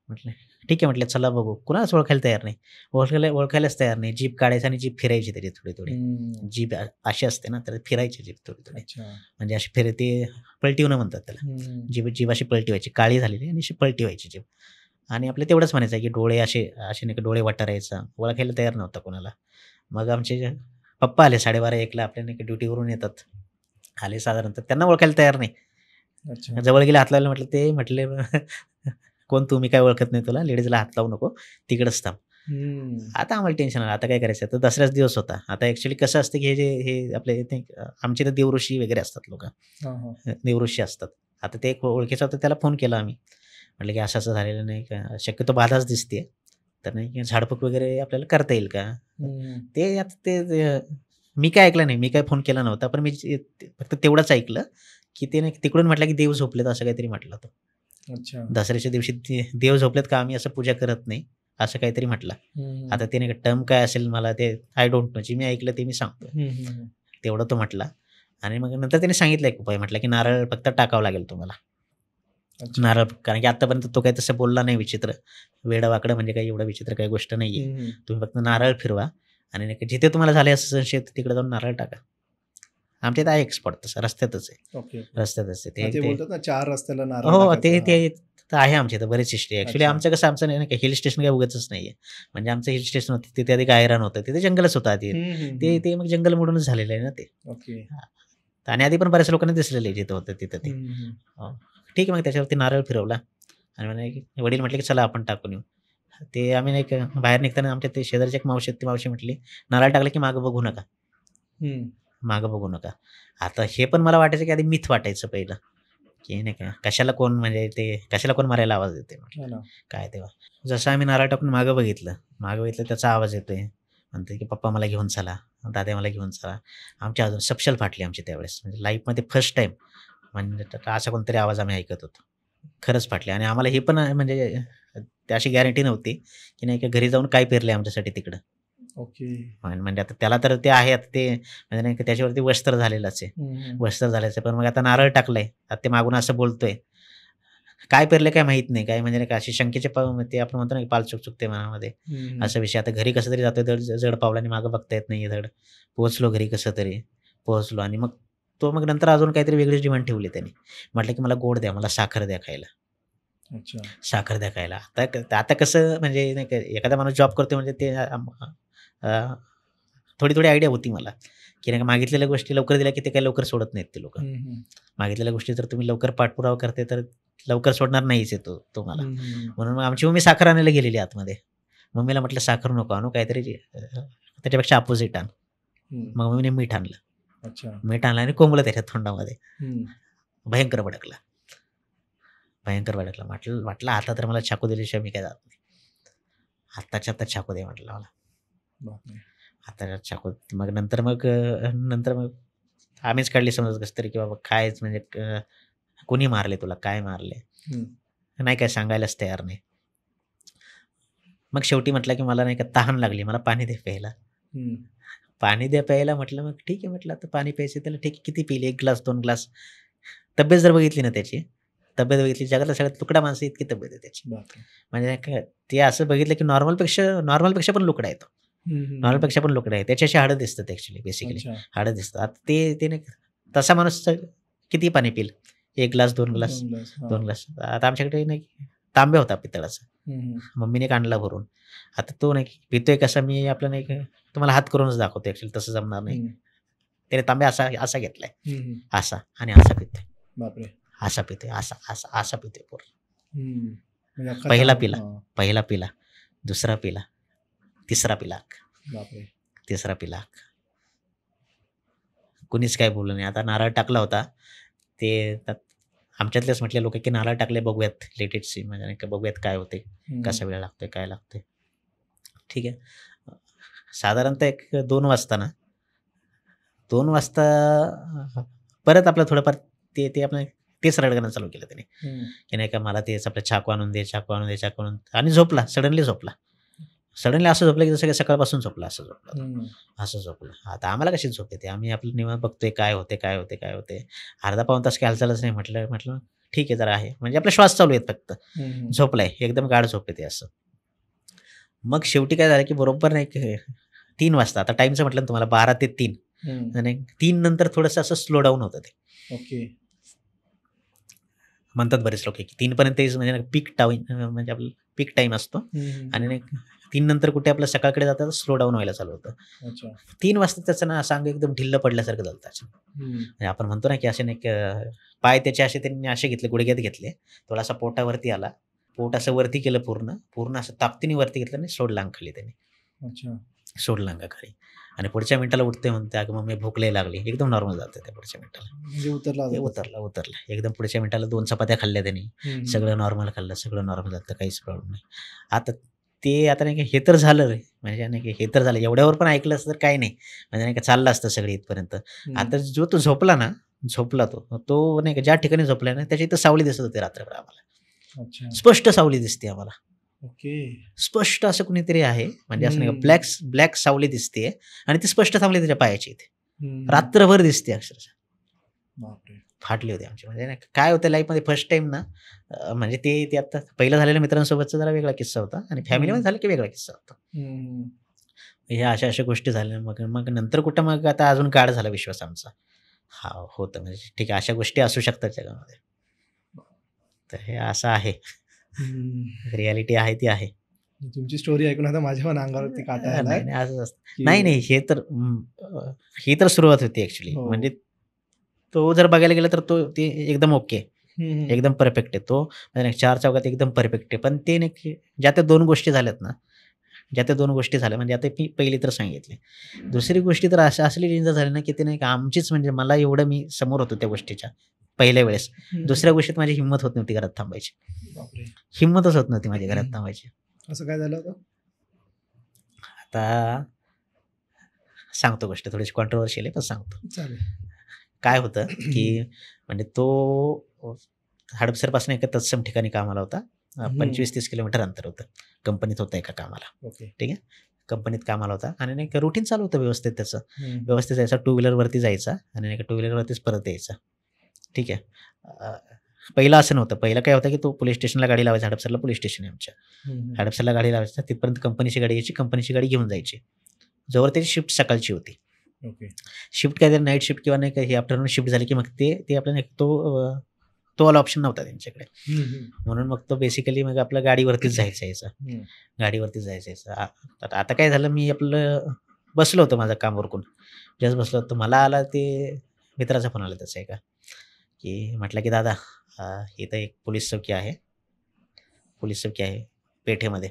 म्हटलं ठीक आहे, म्हटलं चला बघू. कुणालाच ओळखायला तयार नाही, ओळखायलाच तयार नाही. जीप काढायचं आणि जीप फिरायची त्याची थोडी. जीप अशी असते ना, तर फिरायची जीप थोडी. म्हणजे अशी ते पलटीवणं म्हणतात त्याला. जीप अशी पलटी व्हायची, काळी झालेली आणि अशी पलटी व्हायची जीप. आणि आपलं तेवढंच म्हणायचं की डोळे असे नाही का डोळे वाटारायचा, ओळखायला तयार नव्हता कोणाला. मग आमचे पप्पा आले 12:30-1ला, आपल्या नाही का ड्युटीवरून येतात, आले साधारणतः, त्यांना ओळखायला तयार नाही. जवळ गेले, हात लावले, म्हटले कोण तू, मी काय ओळखत नाही तुला, लेडीजला हात लावू नको, तिकडंच थांब. आता आम्हाला टेन्शन आलं, आता काय करायचं. तर दसऱ्याच दिवस होता. आता ॲक्च्युली कसं असतं की हे आपले आमचे तर देवऋषी वगैरे असतात, लोक देवऋषी असतात. आता ते ओळखीचं होतं, त्याला फोन केला आम्ही, म्हटलं की असं झालेलं नाही का, शक्यतो बाधाच दिसते, तर नाही झाडफूक वगैरे आपल्याला करता येईल का. ते आता ते मी काय ऐकलं नाही, मी काय फोन केला नव्हता, पण मी फक्त तेवढंच ऐकलं की ते नाही तिकडून म्हटलं की देव झोपलेत, असं काहीतरी म्हटलं तो. दसऱ्याच्या दिवशी देव झोपलेत का, आम्ही असं पूजा करत नाही, असं काहीतरी म्हटलं. आता ते नाही टर्म काय असेल, मला ते आय डोंट नो, जे मी ऐकलं ते मी सांगतो. तेवढं तो म्हटला. आणि मग नंतर त्याने सांगितलं एक उपाय, म्हटलं की नारळ फक्त टाकावं लागेल तुम्हाला, नारळ. कारण की आतापर्यंत तो काही तसं बोलला नाही विचित्र, वेडं वाकडं, म्हणजे काही एवढं विचित्र काही गोष्ट नाहीये. तुम्ही फक्त नारळ फिरवा आणि जिथे तुम्हाला झाले असं संशय तिकडे जाऊन नारळ टाका. आमच्या इथे आहे एक स्पॉट तसं, रस्त्यातच आहे. रस्त्यातच आहे ते बोलतात ना, 4 रस्त्याला नारळ. हो, ते आहे आमच्या इथं बरीच हिस्ट्री. ॲक्च्युली आमचं कसं, आमचं नाही का हिल स्टेशन काही उगाचच नाहीये. म्हणजे आमचं हिल स्टेशन होतं तिथे आधी गायरान होतं, तिथे जंगलच होतं आधी. ते मग जंगल मोडूनच झालेलं आहे ना ते. आणि आधी पण बऱ्याच लोकांना दिसलेलं आहे जिथं होतं तिथं ते. ठीक आहे, मग त्याच्यावरती नारळ फिरवला आणि वडील म्हटले की चला आपण टाकून येऊ. ते आम्ही नाही का बाहेर निघताना आमच्या ते शेजारची एक मावशी ती मावशी म्हटली, "नारळ टाकलं की मागं बघू नका, मागं बघू नका." आता हे पण मला वाटायचं की आधी मिथ वाटायचं पहिलं, की नाही का कशाला कोण म्हणजे ते कशाला कोण मारायला आवाज देते म्हटलं. काय तेव्हा जसं आम्ही नारळ टाकून मागं बघितलं त्याचा आवाज येतोय. म्हणते की "पप्पा मला घेऊन चला, दादा मला घेऊन चला." आमची अजून सपशेल फाटली आमची त्यावेळेस. म्हणजे लाईफमध्ये फर्स्ट टाईम म्हणजे असा कोणतरी आवाज आम्ही ऐकत होतो. खरंच फाटली आणि आम्हाला हे पण म्हणजे अशी गॅरंटी नव्हती, की नाही का घरी जाऊन काय पेरलंय आमच्यासाठी तिकडं. ओके. म्हणजे आता त्याला तर ते आहे आता ते म्हणजे नाही का त्याच्यावरती वस्त्र झालेलंच आहे. वस्त्र झाल्याचं पण मग आता नारळ टाकलंय. आता ते मागून असं बोलतोय. काय पेरले काय माहीत नाही. काय म्हणजे नाही का अशी शंकेचे ते आपण म्हणतो ना, की पाल चुकचुकते मनामध्ये. असा विषय आता घरी कसं तरी जातोय जड पावलाने मागं बघता येत नाहीये धड. पोहोचलो घरी कसं तरी. पोहोचलो आणि मग नंतर अजून काहीतरी वेगळीच डिमांड ठेवली त्यांनी. म्हटलं, की "मला गोड द्या, मला साखर द्या खायला." अच्छा. साखर द्या खायला. आता कसं म्हणजे नाही का एखादा माणूस जॉब करतोय म्हणजे ते थोडी आयडिया होती मला, की नाही का मागितलेल्या गोष्टी लवकर दिल्या, की ते काही लवकर सोडत नाहीत ते लोकं. मागितलेल्या गोष्टी जर तुम्ही लवकर पाठपुरावा करते, तर लवकर सोडणार नाहीच आहे तुम्हाला. म्हणून मग आमची मम्मी साखर आणायला गेलेली आतमध्ये. मम्मीला म्हटलं, "साखर नको आणू, काहीतरी त्याच्यापेक्षा अपोझिट आण." मग मम्मीने मीठ आणलं. अच्छा. मीठ आणलं आणि कोंबलं त्याच्या तोंडामध्ये. भयंकर भडकला. म्हटलं आता तर मला चाकू दिल्याशिवाय मी काय जात नाही. आत्ताच्या आत्ता चाकू दे म्हटलं मला. आता चाकू मग नंतर मग आम्हीच काढली समज कसं तरी, की बाबा कायच म्हणजे कोणी मारले तुला? काय मारले? नाही काय सांगायलाच तयार नाही. मग शेवटी म्हटलं, की मला नाही का तहान लागली. मला पाणी दे प्यायला. पाणी द्या प्यायला म्हटलं. मग ठीक आहे म्हटलं आता पाणी प्यायचं त्याला ठीक आहे. किती पिईल 1 ग्लास 2 ग्लास. तब्येत जर बघितली ना त्याची, तब्येत बघितली जगातल्या सगळ्यात तुकडा माणसं इतकी तब्येत आहे त्याची. म्हणजे नाही का ते असं बघितलं, की नॉर्मलपेक्षा पण लुकडा आहे तो. नॉर्मलपेक्षा पण लुकडा आहे. त्याच्याशी हाडं दिसतात ॲक्चुअली बेसिकली. हाडं दिसतात. आता ते नाही तसा माणूस किती पाणी पिईल? 1 ग्लास 2 ग्लास 2 ग्लास. आता आमच्याकडे नाही तांब्या होता पितळाचा. मम्मीने आणला भरून. आता तो नाही पितोय कसा मी आपलं नाही का तुम्हाला हात करूनच दाखवतो ॲक्चुअली तसं जमणार नाही. त्याने तांब्या असा घेतलाय. असा आणि असा पितोय. बापरे! असा पितोय, असा पितोय पूर्ण. म्हणजे पहिला पिला, दुसरा पिला, तिसरा पिला. बापरे! तिसरा पिला. कुणीच काय बोललं नाही. आता नारळ टाकला होता. ते आमच्यातलेच म्हटले लोकं, की नारळ टाकले बघूयात लेट इट सी म्हणजे नाही का बघूयात काय होते, कसा वेळ लागतोय, काय लागतोय. ठीक आहे. साधारणतः 2 वाजता ना 2 वाजता परत आपलं थोडंफार ते आपलं तेच रडगाणं चालू केलं त्याने, की नाही का मला तेच आपलं चाकू आणून दे, चाकू आणून दे, चाकू आणून आणि झोपला. सडनली झोपला असं झोपलं, की जसं सकाळपासून झोपला असं झोपला. आता आम्हाला कशी झोप येते? आम्ही आपलं निवांत बघतोय काय होते. अर्धा पाऊण तास काही हालचालच नाही. म्हटलं ठीक आहे जरा आहे. म्हणजे आपले श्वास चालू आहेत फक्त. झोपलाय. एकदम गाढ झोप येते असं. मग शेवटी काय झालं, की बरोबर नाही 3 वाजता आता टाईमचं म्हटलं ना तुम्हाला 12 ते 3 आणि 3 नंतर थोडंसं असं स्लो डाऊन होतं ते. ओके. म्हणतात बरेच लोक, की 3 पर्यंत म्हणजे पीक म्हणजे आपलं पीक टाईम असतो आणि नाही 3 नंतर कुठे आपलं सकाळकडे जातात स्लो डाऊन व्हायला चालू होतं. 3 वाजता त्याचं ना असं अंग एकदम ढिल्लं पडल्यासारखं झालं त्याचं. म्हणजे आपण म्हणतो ना, की असे नाही पाय त्याचे असे त्यांनी असे घेतले, गुडघ्यात घेतले. थोडासा पोटावरती आला. पोट असं वरती केलं पूर्ण असं ताकदीने वरती घेतलं आणि सोडलं अंग खाली त्याने. सोडलं अंग खाली आणि पुढच्या मिनिटाला उठते म्हणते, "अगं मम्मी भूक लई लागली." एकदम नॉर्मल जातं त्या पुढच्या मिनिटाला. म्हणजे उतरला. एकदम पुढच्या मिनिटाला 2 चपात्या खाल्ल्या त्याने. सगळं नॉर्मल खाल्लं, सगळं नॉर्मल झालं, काहीच प्रॉब्लेम नाही. आता नाही का हे तर झालं रे, म्हणजे नाही का हे तर झालं. एवढ्यावर पण ऐकलं असतं तर काही नाही. म्हणजे नाही का चाललं असतं सगळं इथपर्यंत. आता जो तो झोपला तो नाही का ज्या ठिकाणी झोपलाय ना त्याच्या इथं सावली दिसत होती रात्रभर आम्हाला. स्पष्ट सावली दिसते आम्हाला. ओके. स्पष्ट असं कुणीतरी आहे म्हणजे असं नाही का ब्लॅक सावली दिसते आणि ती स्पष्ट थांबली त्याच्या पायाची इथे. रात्रभर दिसते अक्षरशः. बापरे! फाटली होती आमची. म्हणजे नाही काय होतं लाईफमध्ये फर्स्ट टाईम ना म्हणजे ते आता पहिलं झालेल्या मित्रांसोबतचा जरा वेगळा किस्सा होता आणि फॅमिलीमध्ये झाला की वेगळा किस्सा होता. ह्या अशा गोष्टी झाल्या. मग नंतर कुठं मग आता अजून गाढ झाला विश्वास आमचा. हा होतं म्हणजे ठीक आहे अशा गोष्टी असू शकतात जगामध्ये. तर हे असं आहे. रियालिटी आहे ती आहे. तुमची स्टोरी ऐकून आता माझ्या पण अंगावरती काटा आलाय. नाही असंच असतं. नाही ही तर सुरुवात होती ॲक्च्युली. म्हणजे तो जर बघायला गेला तर ते एकदम ओके. एकदम परफेक्ट आहे तो. म्हणजे 4 चौघात एकदम परफेक्ट आहे. पण ते नाही की ज्या त्या 2 गोष्टी झाल्यात ना, ज्या त्या 2 गोष्टी झाल्या म्हणजे आता मी पहिली तर सांगितली. दुसरी गोष्टी तर अशा असली डेंजर झाली ना, की ते नाही का आमचीच म्हणजे मला एवढं मी समोर होतो त्या गोष्टीच्या पहिल्या वेळेस. दुसऱ्या गोष्टीत माझी हिंमत होत नव्हती घरात थांबायची. बापरे. हिंमतच होत नव्हती माझी घरात थांबायची. असं काय झालं होतं? आता सांगतो गोष्ट थोडीशी कॉन्ट्रोव्हर्शियल आहे पण सांगतो. चालेल. काय होतं की म्हणजे तो हडपसरपासून एका तत्सम ठिकाणी कामाला होता. 25-30 किलोमीटर अंतर होतं. कंपनीत होता एका कामाला. ओके. ठीक आहे. कंपनीत कामाला होता आणि नाही का रुटीन चालू होतं व्यवस्थित त्याचं. व्यवस्थित जायचा, टू व्हीलरवरती जायचा आणि नाही का टू व्हीलरवरतीच परत यायचा. ठीक आहे. पहिलं असं नव्हतं. पहिलं काय होतं की तो पोलीस स्टेशनला गाडी लावायचा. हडपसरला पोलीस स्टेशन आहे आमच्या. हडपसरला गाडी लावायचा. तिथपर्यंत कंपनीची गाडी यायची. कंपनीची गाडी घेऊन जायची. जोवर त्याची शिफ्ट सकाळची होती. ओके. शिफ्ट काहीतरी नाईट शिफ्ट किंवा नाही का ही आफ्टरनून शिफ्ट झाली की मग ते आपल्याला तो वाला ऑप्शन नव्हता त्यांच्याकडे. म्हणून मग तो बेसिकली मग आपलं गाडीवरतीच जायचं यायचं. गाडीवरतीच जायचं यायचं. आता काय झालं मी आपलं बसलो होतो माझं काम उरकून. जस्ट बसलो होतो. मला आला ते मित्राचा फोन आला त्याचा एका की म्हटलं की दादा इथं एक पोलीस चौकी आहे. पोलीस चौकी आहे पेठेमध्ये.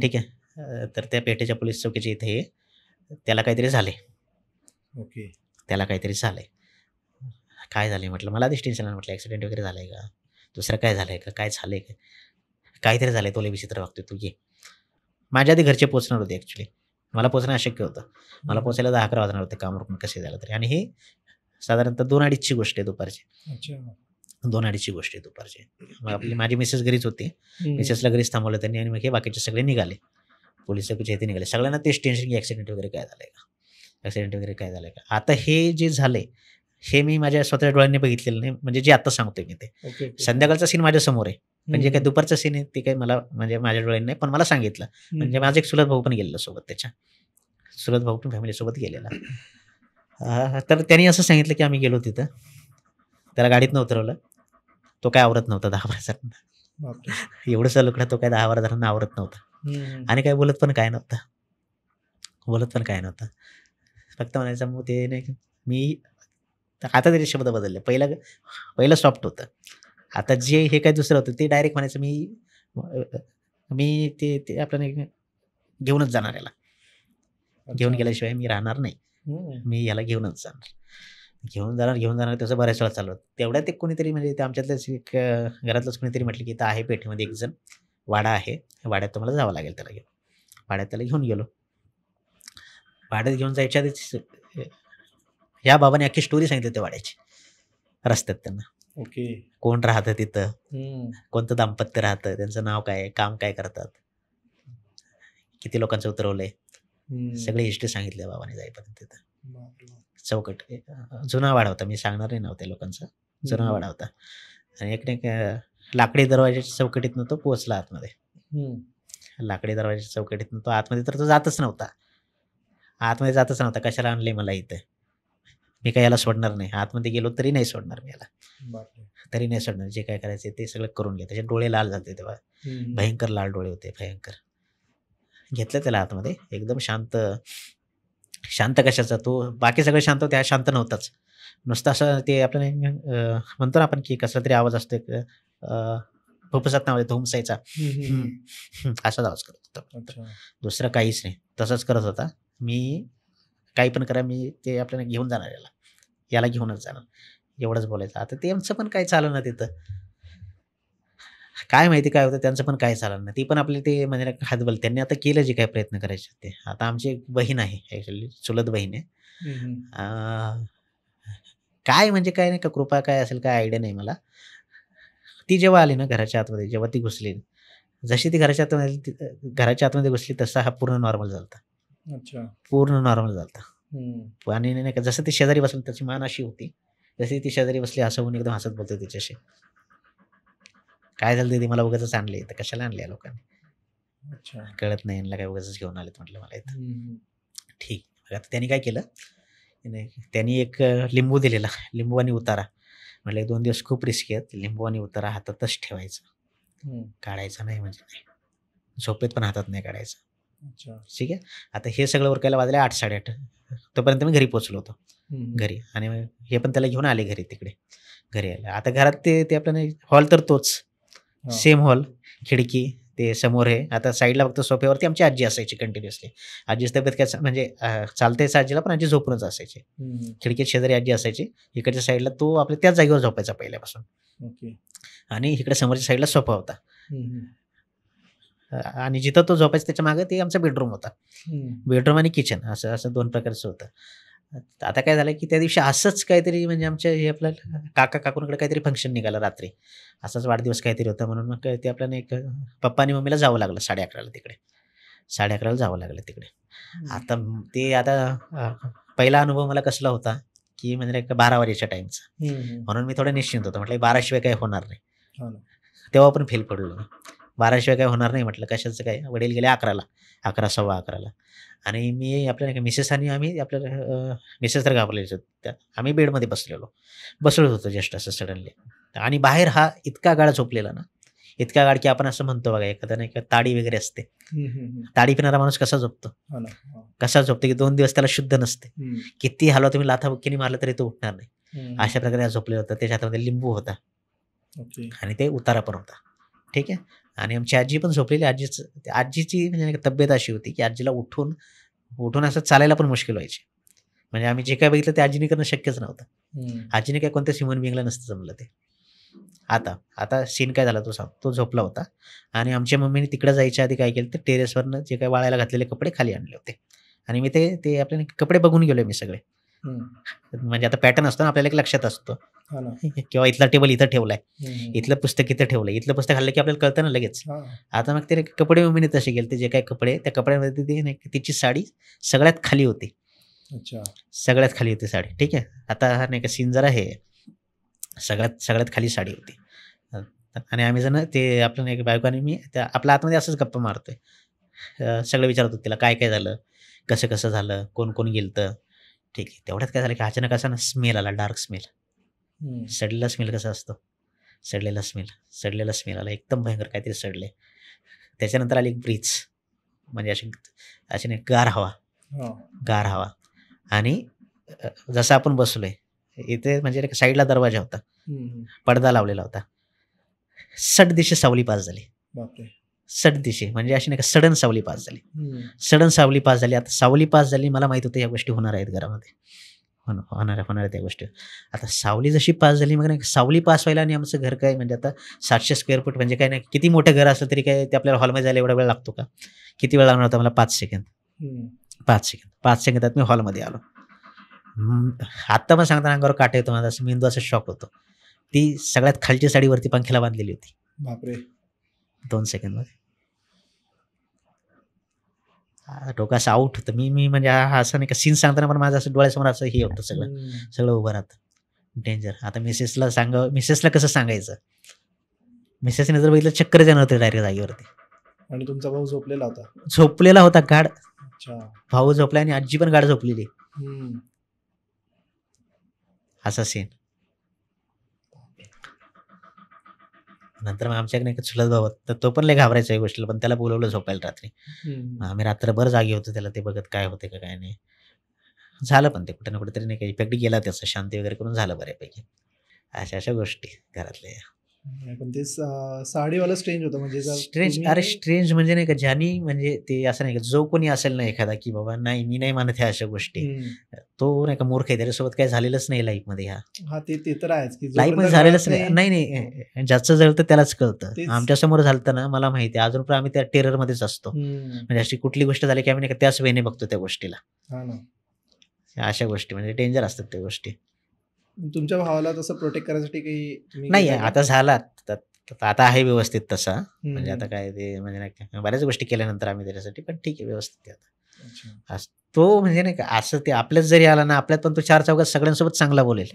ठीक आहे. तर त्या पेठेच्या पोलीस चौकीच्या इथे त्याला काहीतरी झाले. ओके. त्याला काहीतरी झालंय. काय झालंय म्हटलं मला आधीच टेन्शन आलं. म्हटलं ॲक्सिडेंट वगैरे झालंय का? दुसरं काय झालंय का? काय झालंय का? काहीतरी झालंय. तो लय विचित्र वागतोय तू ये. माझ्या आधी घरचे पोहोचणार होते ॲक्च्युली. मला पोहोचणं अशक्य होतं. मला पोहोचायला 10-11 वाजणार होते काम करून कसे झालं तरी. आणि हे साधारणतः 2-2:30ची गोष्ट आहे दुपारची. अच्छा. 2-2:30ची गोष्ट आहे दुपारची. मग माझी मिसेस घरीच होती. मिसेसला घरीच थांबवलं त्यांनी आणि मग हे बाकीचे सगळे निघाले. पोलीस चौकीच्या इथे निघाले. सगळ्यांना तेच टेन्शन की ॲक्सिडेंट वगैरे काय झालंय का? ॲक्सिडेंट वगैरे काय झालंय का? आता हे जे झालंय हे मी माझ्या स्वतःच्या डोळ्यांनी बघितलेलं नाही. म्हणजे जे आता सांगतोय मी ते. ओके. संध्याकाळचा सीन माझ्या समोर आहे. म्हणजे काय दुपारचा सीन आहे ते काही मला म्हणजे माझ्या डोळ्यांनी नाही पण मला सांगितलं. म्हणजे माझा एक चुलत भाऊ पण गेलेला सोबत त्याच्या. चुलत भाऊ पण फॅमिलीसोबत गेलेला. तर त्यांनी असं सांगितलं की आम्ही गेलो तिथं. त्याला गाडीतनं उतरवलं. तो काय आवरत नव्हता 10-12 जणांना. एवढंसं लुकडा तो काय 10-12 जणांना आवरत नव्हता. आणि काय बोलत पण काय नव्हता. बोलत पण काय नव्हता. फक्त म्हणायचं मग ते नाही मी आता तरी शब्द बदलले. पहिलं सॉफ्ट होतं. आता जे हे काय दुसरं होतं ते डायरेक्ट म्हणायचं मी ते आपल्याला घेऊनच जाणार याला. घेऊन गेल्याशिवाय मी राहणार नाही. मी याला घेऊनच जाणार. घेऊन जाणार तसं बऱ्याच वेळा चालू होतं. तेवढ्यात एक कोणीतरी म्हणजे ते आमच्यातल्याच एक घरातलंच कोणीतरी म्हटलं की इथं आहे पेठेमध्ये एक जण वाडा आहे. वाड्यात तुम्हाला जावं लागेल त्याला घेऊन. वाड्यात त्याला घेऊन गेलो. वाड्यात घेऊन जायच्या आधीच ह्या बाबाने अख्खी स्टोरी सांगितली त्या वाड्याची रस्त्यात त्यांना. ओके. कोण राहतं तिथं, कोणतं दाम्पत्य राहतं, त्यांचं नाव काय, काम काय करतात, किती लोकांचं उतरवलंय, सगळी हिस्ट्री सांगितली बाबाने जाईपर्यंत तिथं. चौकट जुना वाडा होता. मी सांगणार नाही नाव त्या लोकांचं. जुना वाडा होता. आणि एक लाकडी दरवाजाच्या चौकटीतनं तो पोहोचला आतमध्ये. लाकडी दरवाजाच्या चौकटीतनं तो आतमध्ये तर तो जातच नव्हता. आतमध्ये जातच नव्हता. कशाला आणले मला इथं, मी काय याला सोडणार नाही. आतमध्ये गेलो तरी नाही सोडणार मी याला. तरी नाही सोडणार. जे काय करायचे ते सगळं करून घे. त्याचे डोळे लाल झाले तेव्हा. भयंकर लाल डोळे होते. भयंकर. घेतलं त्याला आतमध्ये. एकदम शांत. शांत कशाचा तो बाकी सगळे शांत होते. हा शांत नव्हताच. नुसतं असं ते आपल्याला म्हणतो ना आपण की कसला तरी आवाज असतो फुफ्फुसात नावाचे धुमसायचा असाच आवाज करत होता. दुसरं काहीच नाही. तसंच करत होता. मी काही पण करा मी ते आपल्याला घेऊन जाणार याला घेऊनच जाणार एवढंच बोलायचं. आता त्यांचं पण काय चाललं ना तिथं. काय माहिती काय होतं त्यांचं पण काय चाललं ना. ती पण आपले ते म्हणजे हातबल त्यांनी आता केलं जे काही प्रयत्न करायचे ते. आता आमची एक बहीण आहे ॲक्च्युली चुलत बहीण आहे. काय म्हणजे काय नाही का कृपा काय असेल काय आयडिया नाही मला. ती जेव्हा आली ना घराच्या आतमध्ये जेव्हा ती घुसली जशी ती घराच्या आतमध्ये घुसली तसा हा पूर्ण नॉर्मल झालता. अच्छा. पूर्ण नॉर्मल झालता. आणि नाही का जसं ती शेजारी बसली त्याची मान अशी होती जशी ती शेजारी बसली असं होऊन एकदम हसत बोलते तिच्याशी. काय झालं ते मला उगाच आणले तर कशाला आणले या लोकांनी. अच्छा. कळत नाही यांना काय उगाच घेऊन आलेत म्हटलं मला इथं. ठीक. आता त्यांनी काय केलं त्यांनी एक लिंबू दिलेला. लिंबू आणि उतारा. म्हटलं 2 दिवस खूप रिस्की आहेत. लिंबू आणि उतारा हातातच ठेवायचा. काढायचा नाही म्हणजे नाही. झोपेत पण हातात नाही काढायचा. अच्छा. ठीक आहे. आता हे सगळं उरकायला वाजले 8 8:30. तोपर्यंत मी घरी पोहोचलो होतो घरी. आणि मग हे पण त्याला घेऊन आले घरी तिकडे. घरी आले. आता घरात ते आपल्याला हॉल तर तोच, सेम हॉल, खिडकी ते समोर आहे. आता साईडला फक्त सोफ्यावरती आमची आजी असायची कंटिन्युअसली. आजीची तब्येत काय म्हणजे चालता यायचं आजीला, पण आजी झोपूनच असायची. खिडकीत शेजारी आजी असायची. इकडच्या साईडला तो आपल्या त्याच जागेवर झोपायचा पहिल्यापासून. ओके. आणि इकडे समोरच्या साईडला सोफा होता. आणि जिथं तो झोपायचा त्याच्या मागे ते आमचा बेडरूम होता. बेडरूम आणि किचन असं 2 प्रकारचं होतं. आता काय झालं की त्या दिवशी असंच काहीतरी म्हणजे आमच्या हे आपल्या काकांकडे काहीतरी फंक्शन निघालं रात्री. असाच वाढदिवस काहीतरी होता म्हणून मग ते आपल्याला एक पप्पा आणि मम्मीला जावं लागलं 11:30ला तिकडे. 11:30ला जावं लागलं तिकडे. आता पहिला अनुभव मला कसला होता की म्हणजे एक 12 वाजेच्या टाईमचा. म्हणून मी थोडं निश्चिंत होतो. म्हटलं 12 शिवाय काही होणार नाही. तेव्हा पण फेल पडलो. 12 शिवाय काही होणार नाही म्हटलं, कशाचं काय. वडील गेले 11ला, 11 सव्वा 11ला. आणि मी आपल्या मिसेस आणि आम्ही आपल्या मिसेस तर घाबरलेच होत्या. आम्ही बेडमध्ये बसलो होतो जस्ट असं सडनली. आणि बाहेर हा इतका गाढ झोपलेला ना, इतका गाढ की आपण असं म्हणतो बघा, एखादा नाही का ताडी वगैरे असते, ताडी पिणारा माणूस कसा झोपतो, कसा झोपतो की 2 दिवस त्याला शुद्ध नसते. किती हलवा तुम्ही लाथाबुक्कीने मारलं तरी तो उठणार नाही. अशा प्रकारे झोपलेला होता. त्याच्या हातामध्ये लिंबू होता आणि ते उतारा पण होता. ठीक आहे. आणि आमची आजी पण झोपलेली. आजीची म्हणजे तब्येत अशी होती की आजीला उठून असं चालायला पण मुश्किल व्हायची. म्हणजे आम्ही जे काय बघितलं ते आजीने करणं शक्यच नव्हतं. आजीने काय कोणत्याच ह्युमन बिंगला नसतं जमलं ते. आता सीन काय झाला तो झोपला होता. आणि आमच्या मम्मीने तिकडे जायच्या आधी काय केलं, ते टेरेसवरनं जे काही वाळायला घातलेले कपडे खाली आणले होते. आणि मी ते आपले कपडे बघून गेलो मी सगळे. म्हणजे आता पॅटर्न असतो ना आपल्याला, एक लक्षात असतो किंवा इथला टेबल इथं ठेवलाय, इथलं पुस्तक इथं ठेवलंय, इथलं पुस्तक हल्लं की आपल्याला कळतं ना लगेच. आता मग ते कपडे मम्मीने तसे गेले, ते जे काही कपडे, त्या कपड्यांमध्ये तिची साडी सगळ्यात खाली होती. सगळ्यात खाली होती साडी. ठीक आहे. आता हा नाही का सीन जरा हे सगळ्यात खाली साडी होती. आणि आम्ही जण ते आपलं नाही बायको आणि मी त्या आपल्या आतमध्ये असंच गप्पा मारतोय. सगळं विचारत होतो तिला काय झालं, कसं झालं, कोण गेलतं. ठीक आहे. तेवढ्यात काय झालं की अचानक असा ना स्मेल आला, डार्क स्मेल. सडलेला स्मेल कसा असतो, सडलेला स्मेल आला. एकदम भयंकर काहीतरी सडले. त्याच्यानंतर आली एक ब्रीज, म्हणजे अशी नाही गार हवा. आणि जसं आपण बसलोय इथे, म्हणजे साईडला दरवाजा होता, पडदा लावलेला होता. सड दिशे सावली पास झाली. सड दिशे म्हणजे अशी नाही का सडन सावली पास झाली. आता सावली पास झाली, मला माहित होतं या गोष्टी होणार आहेत घरामध्ये, होणार त्या गोष्टी. आता सावली जशी पास झाली, मग नाही सावली पास व्हायला, आणि आमचं घर काय म्हणजे आता 700 स्क्वेअर फूट, म्हणजे काय नाही, किती मोठं घर असलं तरी काय ते आपल्याला हॉलमध्ये जायला एवढा वेळ लागतो का? किती वेळ लागणार होता मला? 5 सेकंदात मी हॉलमध्ये आलो. आत्ता पण सांगताना अंगावर काटा येतो माझा, असं मेंदू असं शॉक होतो. ती सगळ्यात खालची साडी वरती पंख्याला बांधलेली होती. बापरे. 2 सेकंदमध्ये डोकं असं आऊट होतं. मी म्हणजे असं नाही का सीन सांगताना पण माझं असं डोळ्यासमोर असं हे होतं, सगळं उभं राहतं. डेंजर. आता मिसेसला कसं सांगायचं? मिसेसने जर बघितलं चक्कर येणार होते डायरेक्ट जागेवरती. आणि तुमचा भाऊ झोपलेला होता गाढ. भाऊ झोपला आणि आजी पण गाढ झोपलेली. असा सीन. नंतर मग आमच्याकडे एक चुलत भाऊ, तर तो पण लय घाबरायचा या गोष्टीला, पण त्याला बोलवलं झोपायला रात्री. आम्ही रात्रभर जागे होतो, त्याला ते बघत काय होते का काय नाही. झालं पण ते कुठे ना कुठेतरी नाही का इफेक्ट गेला त्याचा, शांती वगैरे करून झालं बऱ्यापैकी. अशा गोष्टी घरातल्या. पण ते साडीवाला स्ट्रेंज होतं, म्हणजे स्ट्रेंज म्हणजे नाही का, ज्यानी म्हणजे ते असं नाही का, जो कोणी असेल ना एखादा की बाबा नाही मी नाही मानत ह्या अशा गोष्टी, तो नाही का मूर्ख आहे, त्याच्यासोबत काही झालेलंच नाही लाईफमध्ये. ते तर आहेच की लाईफमध्ये झालेलंच नाही. ज्याचं जळतं त्यालाच कळतं. आमच्या समोर झालं ना, मला माहिती आहे, अजून पण आम्ही त्या टेररमध्येच असतो. म्हणजे अशी कुठली गोष्ट झाली की आम्ही नाही का त्याच वेने बघतो त्या गोष्टीला. अशा गोष्टी म्हणजे डेंजर असतात त्या गोष्टी. तुमच्या भावाला तसं प्रोटेक्ट करायसाठी काही नाही, आता झाला, आता आहे व्यवस्थित तसा. म्हणजे आता काय ते म्हणजे नाही बऱ्याच गोष्टी केल्यानंतर आम्ही त्याच्यासाठी, पण ठीक आहे व्यवस्थित आता. तो म्हणजे नाही का असं ते आपल्याच जरी आला ना, आपल्यात पण तो 4 चौघात सगळ्यांसोबत चांगला बोलेल,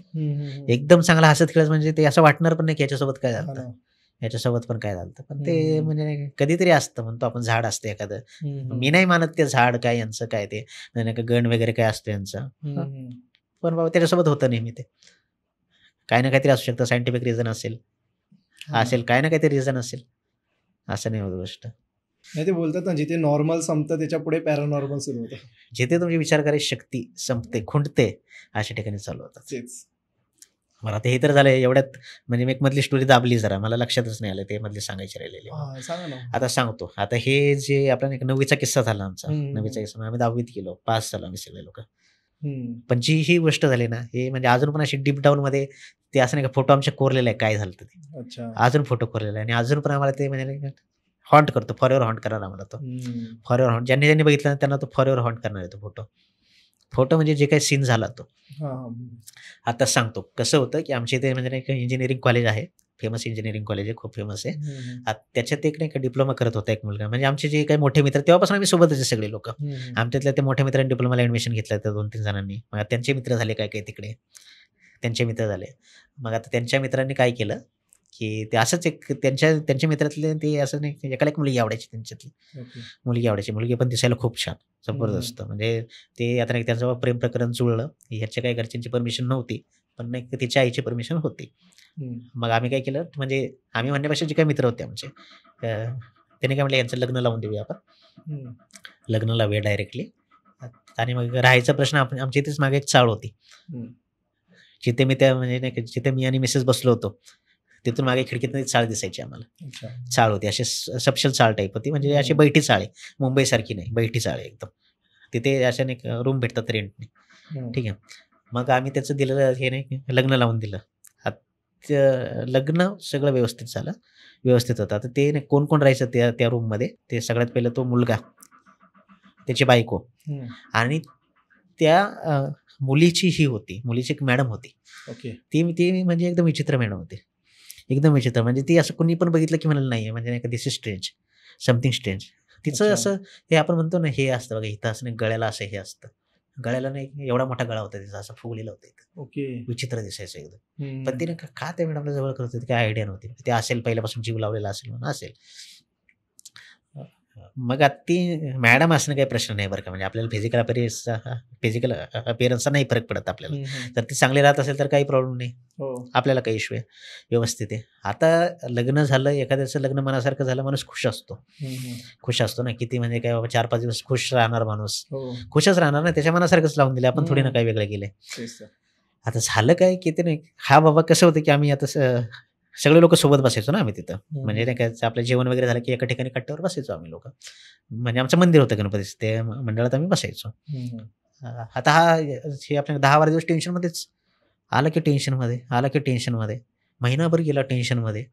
एकदम चांगला हसत खेळत. म्हणजे ते असं वाटणार पण नाही की याच्यासोबत काय झालं, याच्यासोबत पण काय झालं. पण ते म्हणजे कधीतरी असतं, म्हणतो आपण झाड असतं एखादं. मी नाही मानत ते झाड काय यांचं काय ते नाही का गण वगैरे काय असतं यांचं, पण बाबा त्याच्यासोबत होतं नेहमी. ते काही ना काहीतरी असू शकतं, सायंटिफिक रिझन असेल, काय ना काहीतरी रिझन असेल, असं नाही होत गोष्ट. नाही ते बोलतात ना, जिथे नॉर्मल संपतं त्याच्या पुढे पॅरानॉर्मल सुरू होतं. जिथे तुमची विचार करायची शक्ती संपते, खुंटते, अशा ठिकाणी चालू होतात. तेच. मला आता हे तर झालं एवढ्यात, म्हणजे मी एक मधली स्टोरी दाबली जरा, मला लक्षातच नाही आलं ते मधली सांगायची राहिलेली. सांगा ना. आता सांगतो. आता हे जे आपला एक 9वीचा किस्सा झाला आमचा. हम्म. 9वीचा किस्सा आम्ही 10वीत गेलो, पास झालो आम्ही सगळे लोक. हम्म. पण जी ही गोष्ट झाली ना, हे म्हणजे अजून पण अशी डीप डाऊन मध्ये ते असं नाही का, फोटो आमच्या कोरलेला आहे काय झालं ते, अच्छा. अजून फोटो कोरलेला आहे आणि अजून पण आम्हाला ते म्हणजे हॉन्ट करतो, फॉर एव्हर हॉन्ट करणार आम्हाला तो. फॉर एव्हर हॉन्ट, ज्यांनी ज्यांनी बघितलं ना, त्यांना तो फॉर एव्हर हॉन्ट करणार आहे तो फोटो म्हणजे जे काही सीन झाला तो. आता सांगतो कसं होतं, की आमच्या इथे म्हणजे एक इंजिनिअरिंग कॉलेज आहे, फेमस इंजिनिअरिंग कॉलेज आहे, खूप फेमस आहे. त्याच्यात एक नाही का डिप्लोमा करत होता एक मुलगा, म्हणजे आमचे जे काही मोठे मित्र, तेव्हापासून आम्ही सोबतच आहे सगळे लोक. आमच्यातल्या त्या मोठ्या मित्रांनी डिप्लोमाला ऍडमिशन घेतलं त्या 2-3 जणांनी. मग त्यांचे मित्र झाले काय काय तिकडे, त्यांचे मित्र झाले. मग आता त्यांच्या मित्रांनी काय केलं, की ते असंच एक त्यांच्या मित्रातले ते असं नाही, एकाला एक मुलगी आवडायची त्यांच्यातली. मुलगी आवडायची, मुलगी पण दिसायला खूप छान, जबरदस्त. म्हणजे ते आता नाही त्यांचं प्रेम प्रकरण जुळलं. ह्याच्या काही घरच्यांची परमिशन नव्हती, पण नाही तिच्या आईची परमिशन होती. मग आम्ही काय केलं, म्हणजे आम्ही म्हणण्यापेक्षा जे काही मित्र होते आमचे, त्याने काय म्हटलं, यांचं लग्न लावून देऊया आपण, लग्न लावूया डायरेक्टली. आणि मग राहायचा प्रश्न आमच्या इथेच मागे एक चाळ होती, जिथे मी त्या म्हणजे नाही, जिथे मी आणि मिसेस बसलो होतो, तिथून मागे खिडकीतून चाळ दिसायची आम्हाला. चाळ होती, अशी सपशेल चाळ टाईप होती, म्हणजे अशी बैठी चाळ आहे, मुंबईसारखी नाही, बैठी चाळ आहे एकदम. तिथे अशाने रूम भेटतात रेंटने. ठीक आहे. मग आम्ही त्याचं दिलं, हे नाही लग्न लावून दिलं. लग्न सगळं व्यवस्थित झालं, व्यवस्थित होतं. आता ते नाही कोण कोण राहायचं त्या रूममध्ये, ते सगळ्यात पहिलं तो मुलगा, त्याची बायको, आणि त्या मुलीची ही होती, मुलीची एक मॅडम होती. ती म्हणजे एकदम विचित्र मॅडम होती, एकदम विचित्र. म्हणजे ती असं कोणी पण बघितलं की म्हणाल नाही, म्हणजे नाही का, दिस इज स्ट्रेंज, समथिंग स्ट्रेंज. तिचं असं हे आपण म्हणतो ना, हे असतं बघा इथं असं नाही, गळ्याला असं हे असतं, गळ्याला नाही एवढा मोठा गळा होता तिचा, असं फुगलेला होता इथं, विचित्र दिसायचं एकदम. पण तिने का त्या मॅडमला जवळ करत होती काय आयडिया नव्हती. ते असेल पहिल्यापासून जीव लावलेला असेल म्हणून असेल. मग आता ती मॅडम असणं काही प्रश्न नाही बरं का, म्हणजे आपल्याला फिजिकल अपिअरन्सचा नाही फरक पडत आपल्याला. तर ती चांगली राहत असेल तर काही प्रॉब्लेम नाही, आपल्याला काही इश्यू आहे, व्यवस्थित आहे. आता लग्न झालं, एखाद्याचं लग्न मनासारखं झालं, माणूस खुश असतो ना, किती म्हणजे काय बाबा 4-5 दिवस खुश राहणार माणूस, खुशच राहणार ना, त्याच्या मनासारखंच लावून दिले आपण, थोडी ना काही वेगळं गेलंय. आता झालं काय की ते नाही, हा बाबा कसं होतं की आम्ही आता सगळे लोक सोबत बसायचो ना आम्ही तिथं, म्हणजे नाही काय आपलं जेवण वगैरे झालं की एका ठिकाणी कट्ट्यावर बसायचो आम्ही लोक, म्हणजे आमचं मंदिर होतं गणपतीचं, ते मंडळात आम्ही बसायचो. आता हे आपल्या 10-12 दिवस टेन्शनमध्येच, आलं की टेन्शनमध्ये, महिनाभर गेला टेन्शनमध्ये.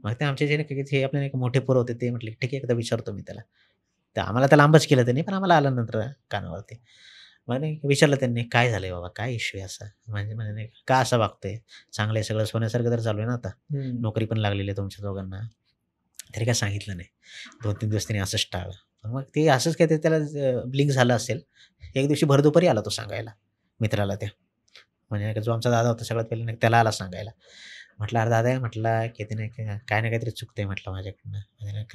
मग ते आमचे जे आपले एक मोठे पोरं होते, ते म्हटले ठीक आहे एकदा विचारतो मी त्याला. तर आम्हाला त्याला लांबच केलं त्यांनी, पण आम्हाला आलं नंतर कानावरती. मग विचारलं त्यांनी, काय झालंय बाबा, काय इश्यू आहे असा, म्हणजे का असं वागतोय, चांगलं आहे सगळं, सोन्यासारखं तर चालू आहे ना, आता नोकरी पण लागलेली आहे तुमच्या दोघांना, तरी काय सांगितलं नाही. 2-3 दिवस त्यांनी असंच टाळलं. मग ते असंच काय ते त्याला ब्लिंक झालं असेल. एक दिवशी भरदुपारी आला तो सांगायला मित्राला, त्या म्हणजे जो आमचा दादा होता सगळ्यात पहिले, त्याला आला सांगायला. म्हटलं अरे दादा, म्हटलं की ते नाही काय ना काहीतरी चुकतंय म्हटलं माझ्याकडनं, म्हणजे नाही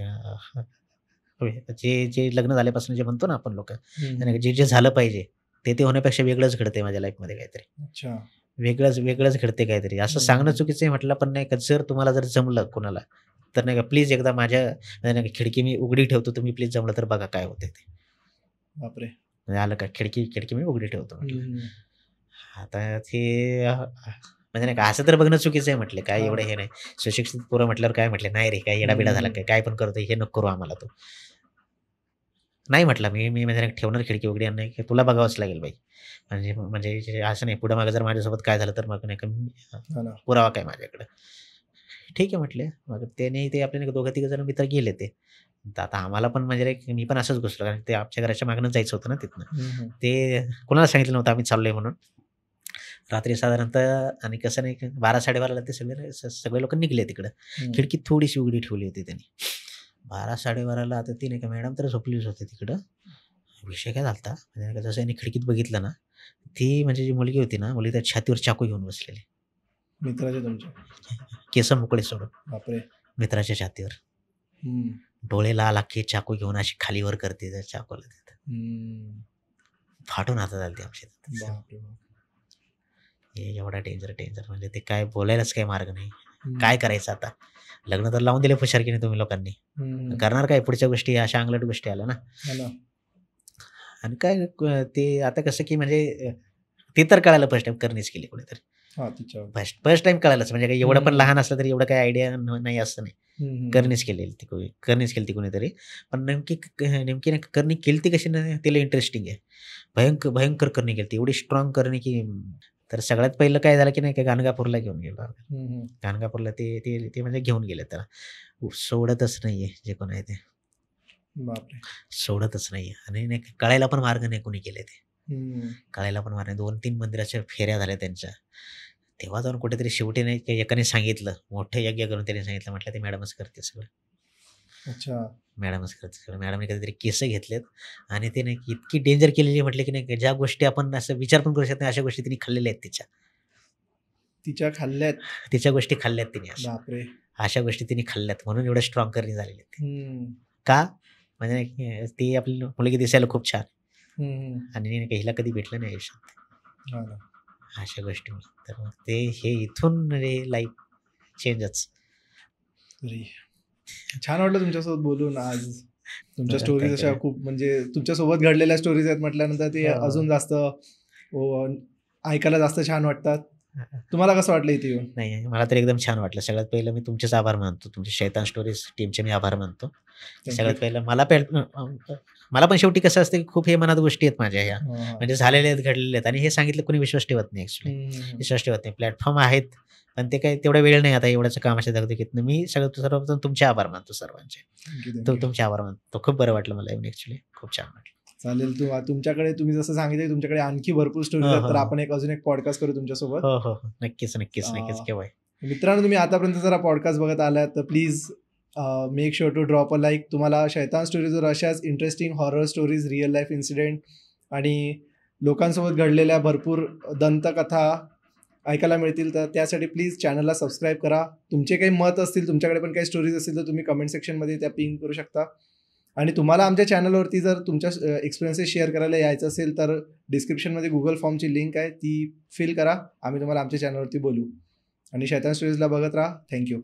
का जे लग्न झाल्यापासून जे म्हणतो ना आपण लोक, जे झालं पाहिजे ते होण्यापेक्षा वेगळंच घडतंय माझ्या लाईफमध्ये, काहीतरी वेगळंच घडते काहीतरी, असं सांगणं चुकीचं आहे म्हटलं. पण नाही का, जर तुम्हाला जर जमलं कोणाला तर नाही का, प्लीज एकदा माझ्या नाही का खिडकी मी उघडी ठेवतो, तुम्ही प्लीज जमलं तर बघा काय होते ते. बापरे, आलं का, खिडकी मी उघडी ठेवतो म्हटलं. आता ते म्हणजे नाही का, असं तर बघणं चुकीचं आहे म्हटले, काय एवढं हे नाही, सुशिक्षित पोरं म्हटल्यावर काय म्हटले, नाही रे काय येडाबिडा झाला काय पण करतो, हे नको करू आम्हाला. तो नाही म्हटलं, मी म्हणजे ठेवणार खिडकी उघडी, नाही की तुला बघावंच लागेल बाई, म्हणजे असं नाही, पुढं मागं जर माझ्यासोबत काय झालं तर मग नाही का पुरावा काय माझ्याकडे. ठीक आहे म्हटले. मग त्याने ते आपले 2-3 जण मित्र गेले ते. आता आम्हाला पण म्हणजे मी पण असंच घुसलो, कारण ते आमच्या घराच्या मागणं जायचं होतं ना तिथनं. ते कोणाला सांगितलं नव्हतं आम्ही चाललोय म्हणून. रात्री साधारणतः, आणि कसं नाही 12-12:30ला ते सगळे लोक निघले तिकडं. खिडकी थोडीशी उघडी ठेवली होती त्यांनी. 12-12:30ला आता ती नाही का मॅडम तर झोपलीच होती तिकडं. विषय काय झालता, म्हणजे जसं यांनी खिडकीत बघितलं ना, ती म्हणजे जी मुलगी होती ना, मुलगी त्या छातीवर चाकू घेऊन बसलेली, मित्राच्या तुमच्या, केस मोकळे सोडून. बापरे, मित्राच्या छातीवर डोळे लाल, अख्खे चाकू घेऊन अशी खालीवर करते त्या चाकूला, तिथं फाटून हातात आली आमच्या. एवढा डेंजर म्हणजे ते काय बोलायलाच काही मार्ग नाही. काय करायचं आता, लग्न तर लावून दिले फुशारकीने तुम्ही लोकांनी, करणार काय पुढच्या गोष्टी, अशा अंगलट गोष्टी आल्या ना. आणि काय ते आता कसं की म्हणजे ते तर कळालं फर्स्ट टाइम करणीच केली कोणीतरी, फर्स्ट टाइम कळालंच, म्हणजे काही एवढं पण लहान असलं तरी एवढं काही आयडिया नाही असं नाही, करणीच केलेली ती कोणीतरी. पण नेमकी करणी केली ती कशी ना, तिला इंटरेस्टिंग आहे, भयंकर करणी केली, एवढी स्ट्रॉंग करणी की. तर सगळ्यात पहिलं काय झालं की नाही, गाणगापूरला घेऊन गेलो. गाणगापूरला ते म्हणजे घेऊन गेले, त्याला सोडतच नाहीये जे कोण आहे ते, सोडतच नाहीये. आणि कळायला पण मार्ग नाही कोणी केले ते, कळायला पण मार्ग नाही. 2-3 मंदिराच्या फेऱ्या झाल्या त्यांच्या. तेव्हा जाऊन कुठेतरी शेवटी नाही एकाने सांगितलं, मोठं यज्ञ करून त्याने सांगितलं, म्हटलं ते मॅडमच करते सगळं. मॅडमच करते सगळं. मॅडमने कधीतरी केस घेतलेत आणि ते नाही इतकी डेंजर केलेली म्हटलं की नाही, ज्या गोष्टी आपण असं विचार पण करू शकत नाही अशा गोष्टी तिने खाल्लेल्या आहेत तिच्या गोष्टी खाल्ल्यात तिने, अशा गोष्टी तिने खाल्ल्यात, म्हणून एवढं स्ट्रॉंग करणी झालेली आहेत. का म्हणजे ती आपली मुलगी दिसायला खूप छान, आणि हिला कधी भेटलं नाही आयुष्यात अशा गोष्टी. तर मग ते हे इथून लाईफ चेंजच. छान वाटलं तुमच्यासोबत बोलून आज. तुमच्या स्टोरीज अशा खूप म्हणजे तुमच्यासोबत घडलेल्या स्टोरीज आहेत म्हटल्यानंतर ते अजून जास्त ऐकायला जास्त छान वाटतात. तुम्हाला कसं वाटलं इथे येऊन? नाही, मला तर एकदम छान वाटलं. सगळ्यात पहिलं मी तुमचेच आभार मानतो, तुमच्या शैतान स्टोरीज टीमचे मी आभार मानतो. सगळ्यात पहिलं मला पण शेवटी कसं असतं की खूप हे मनात गोष्टी आहेत माझ्या ह्या, म्हणजे झालेल्या आहेत, घडलेल्या आहेत, आणि हे सांगितलं कोणी विश्वास ठेवत नाही, ऍक्च्युली विश्वास ठेवत नाही. प्लॅटफॉर्म आहेत पण ते काही तेवढा वेळ नाही आता एवढ्याचं कामाच्या दगदगीत. मी सर्वप्रथम तुमचे आभार मानतो सर्वांचे, तुमचे आभार मानतो. खूप बरं वाटलं मला येऊन, ऍक्च्युली खूप छान वाटलं. चालेल. तुमच्याकडे तुम्ही जसं सांगितलं तुमच्याकडे आणखी भरपूर स्टोरीज आहेत, तर आपण अजून एक पॉडकास्ट करू तुमच्यासोबत. हो, नक्कीच केव्हा. मित्रांनो, तुम्ही आतापर्यंत जरा पॉडकास्ट बघत आलात तर please make sure to drop a like. तुम्हाला शैतान स्टोरीजवर अशाच interesting horror stories, real life incident आणि लोकांसोबत घडलेल्या भरपूर दंतकथा ऐकायला मिळतील, तर त्यासाठी प्लीज चॅनलला सबस्क्राईब करा. तुमचे काही मत असतील, तुमच्याकडे पण काही स्टोरीज असतील तर तुम्ही कमेंट सेक्शनमध्ये त्या पिंग करू शकता. आणि तुम्हाला आमच्या चॅनलवरती जर तुमच्या एक्सपिरियन्सेस शेअर करायला यायचं असेल तर डिस्क्रिप्शनमध्ये गुगल फॉर्मची लिंक आहे, ती फिल करा. आम्ही तुम्हाला आमच्या चॅनलवरती बोलू. आणि शैतान स्टोरीजला बघत राहा. थँक्यू.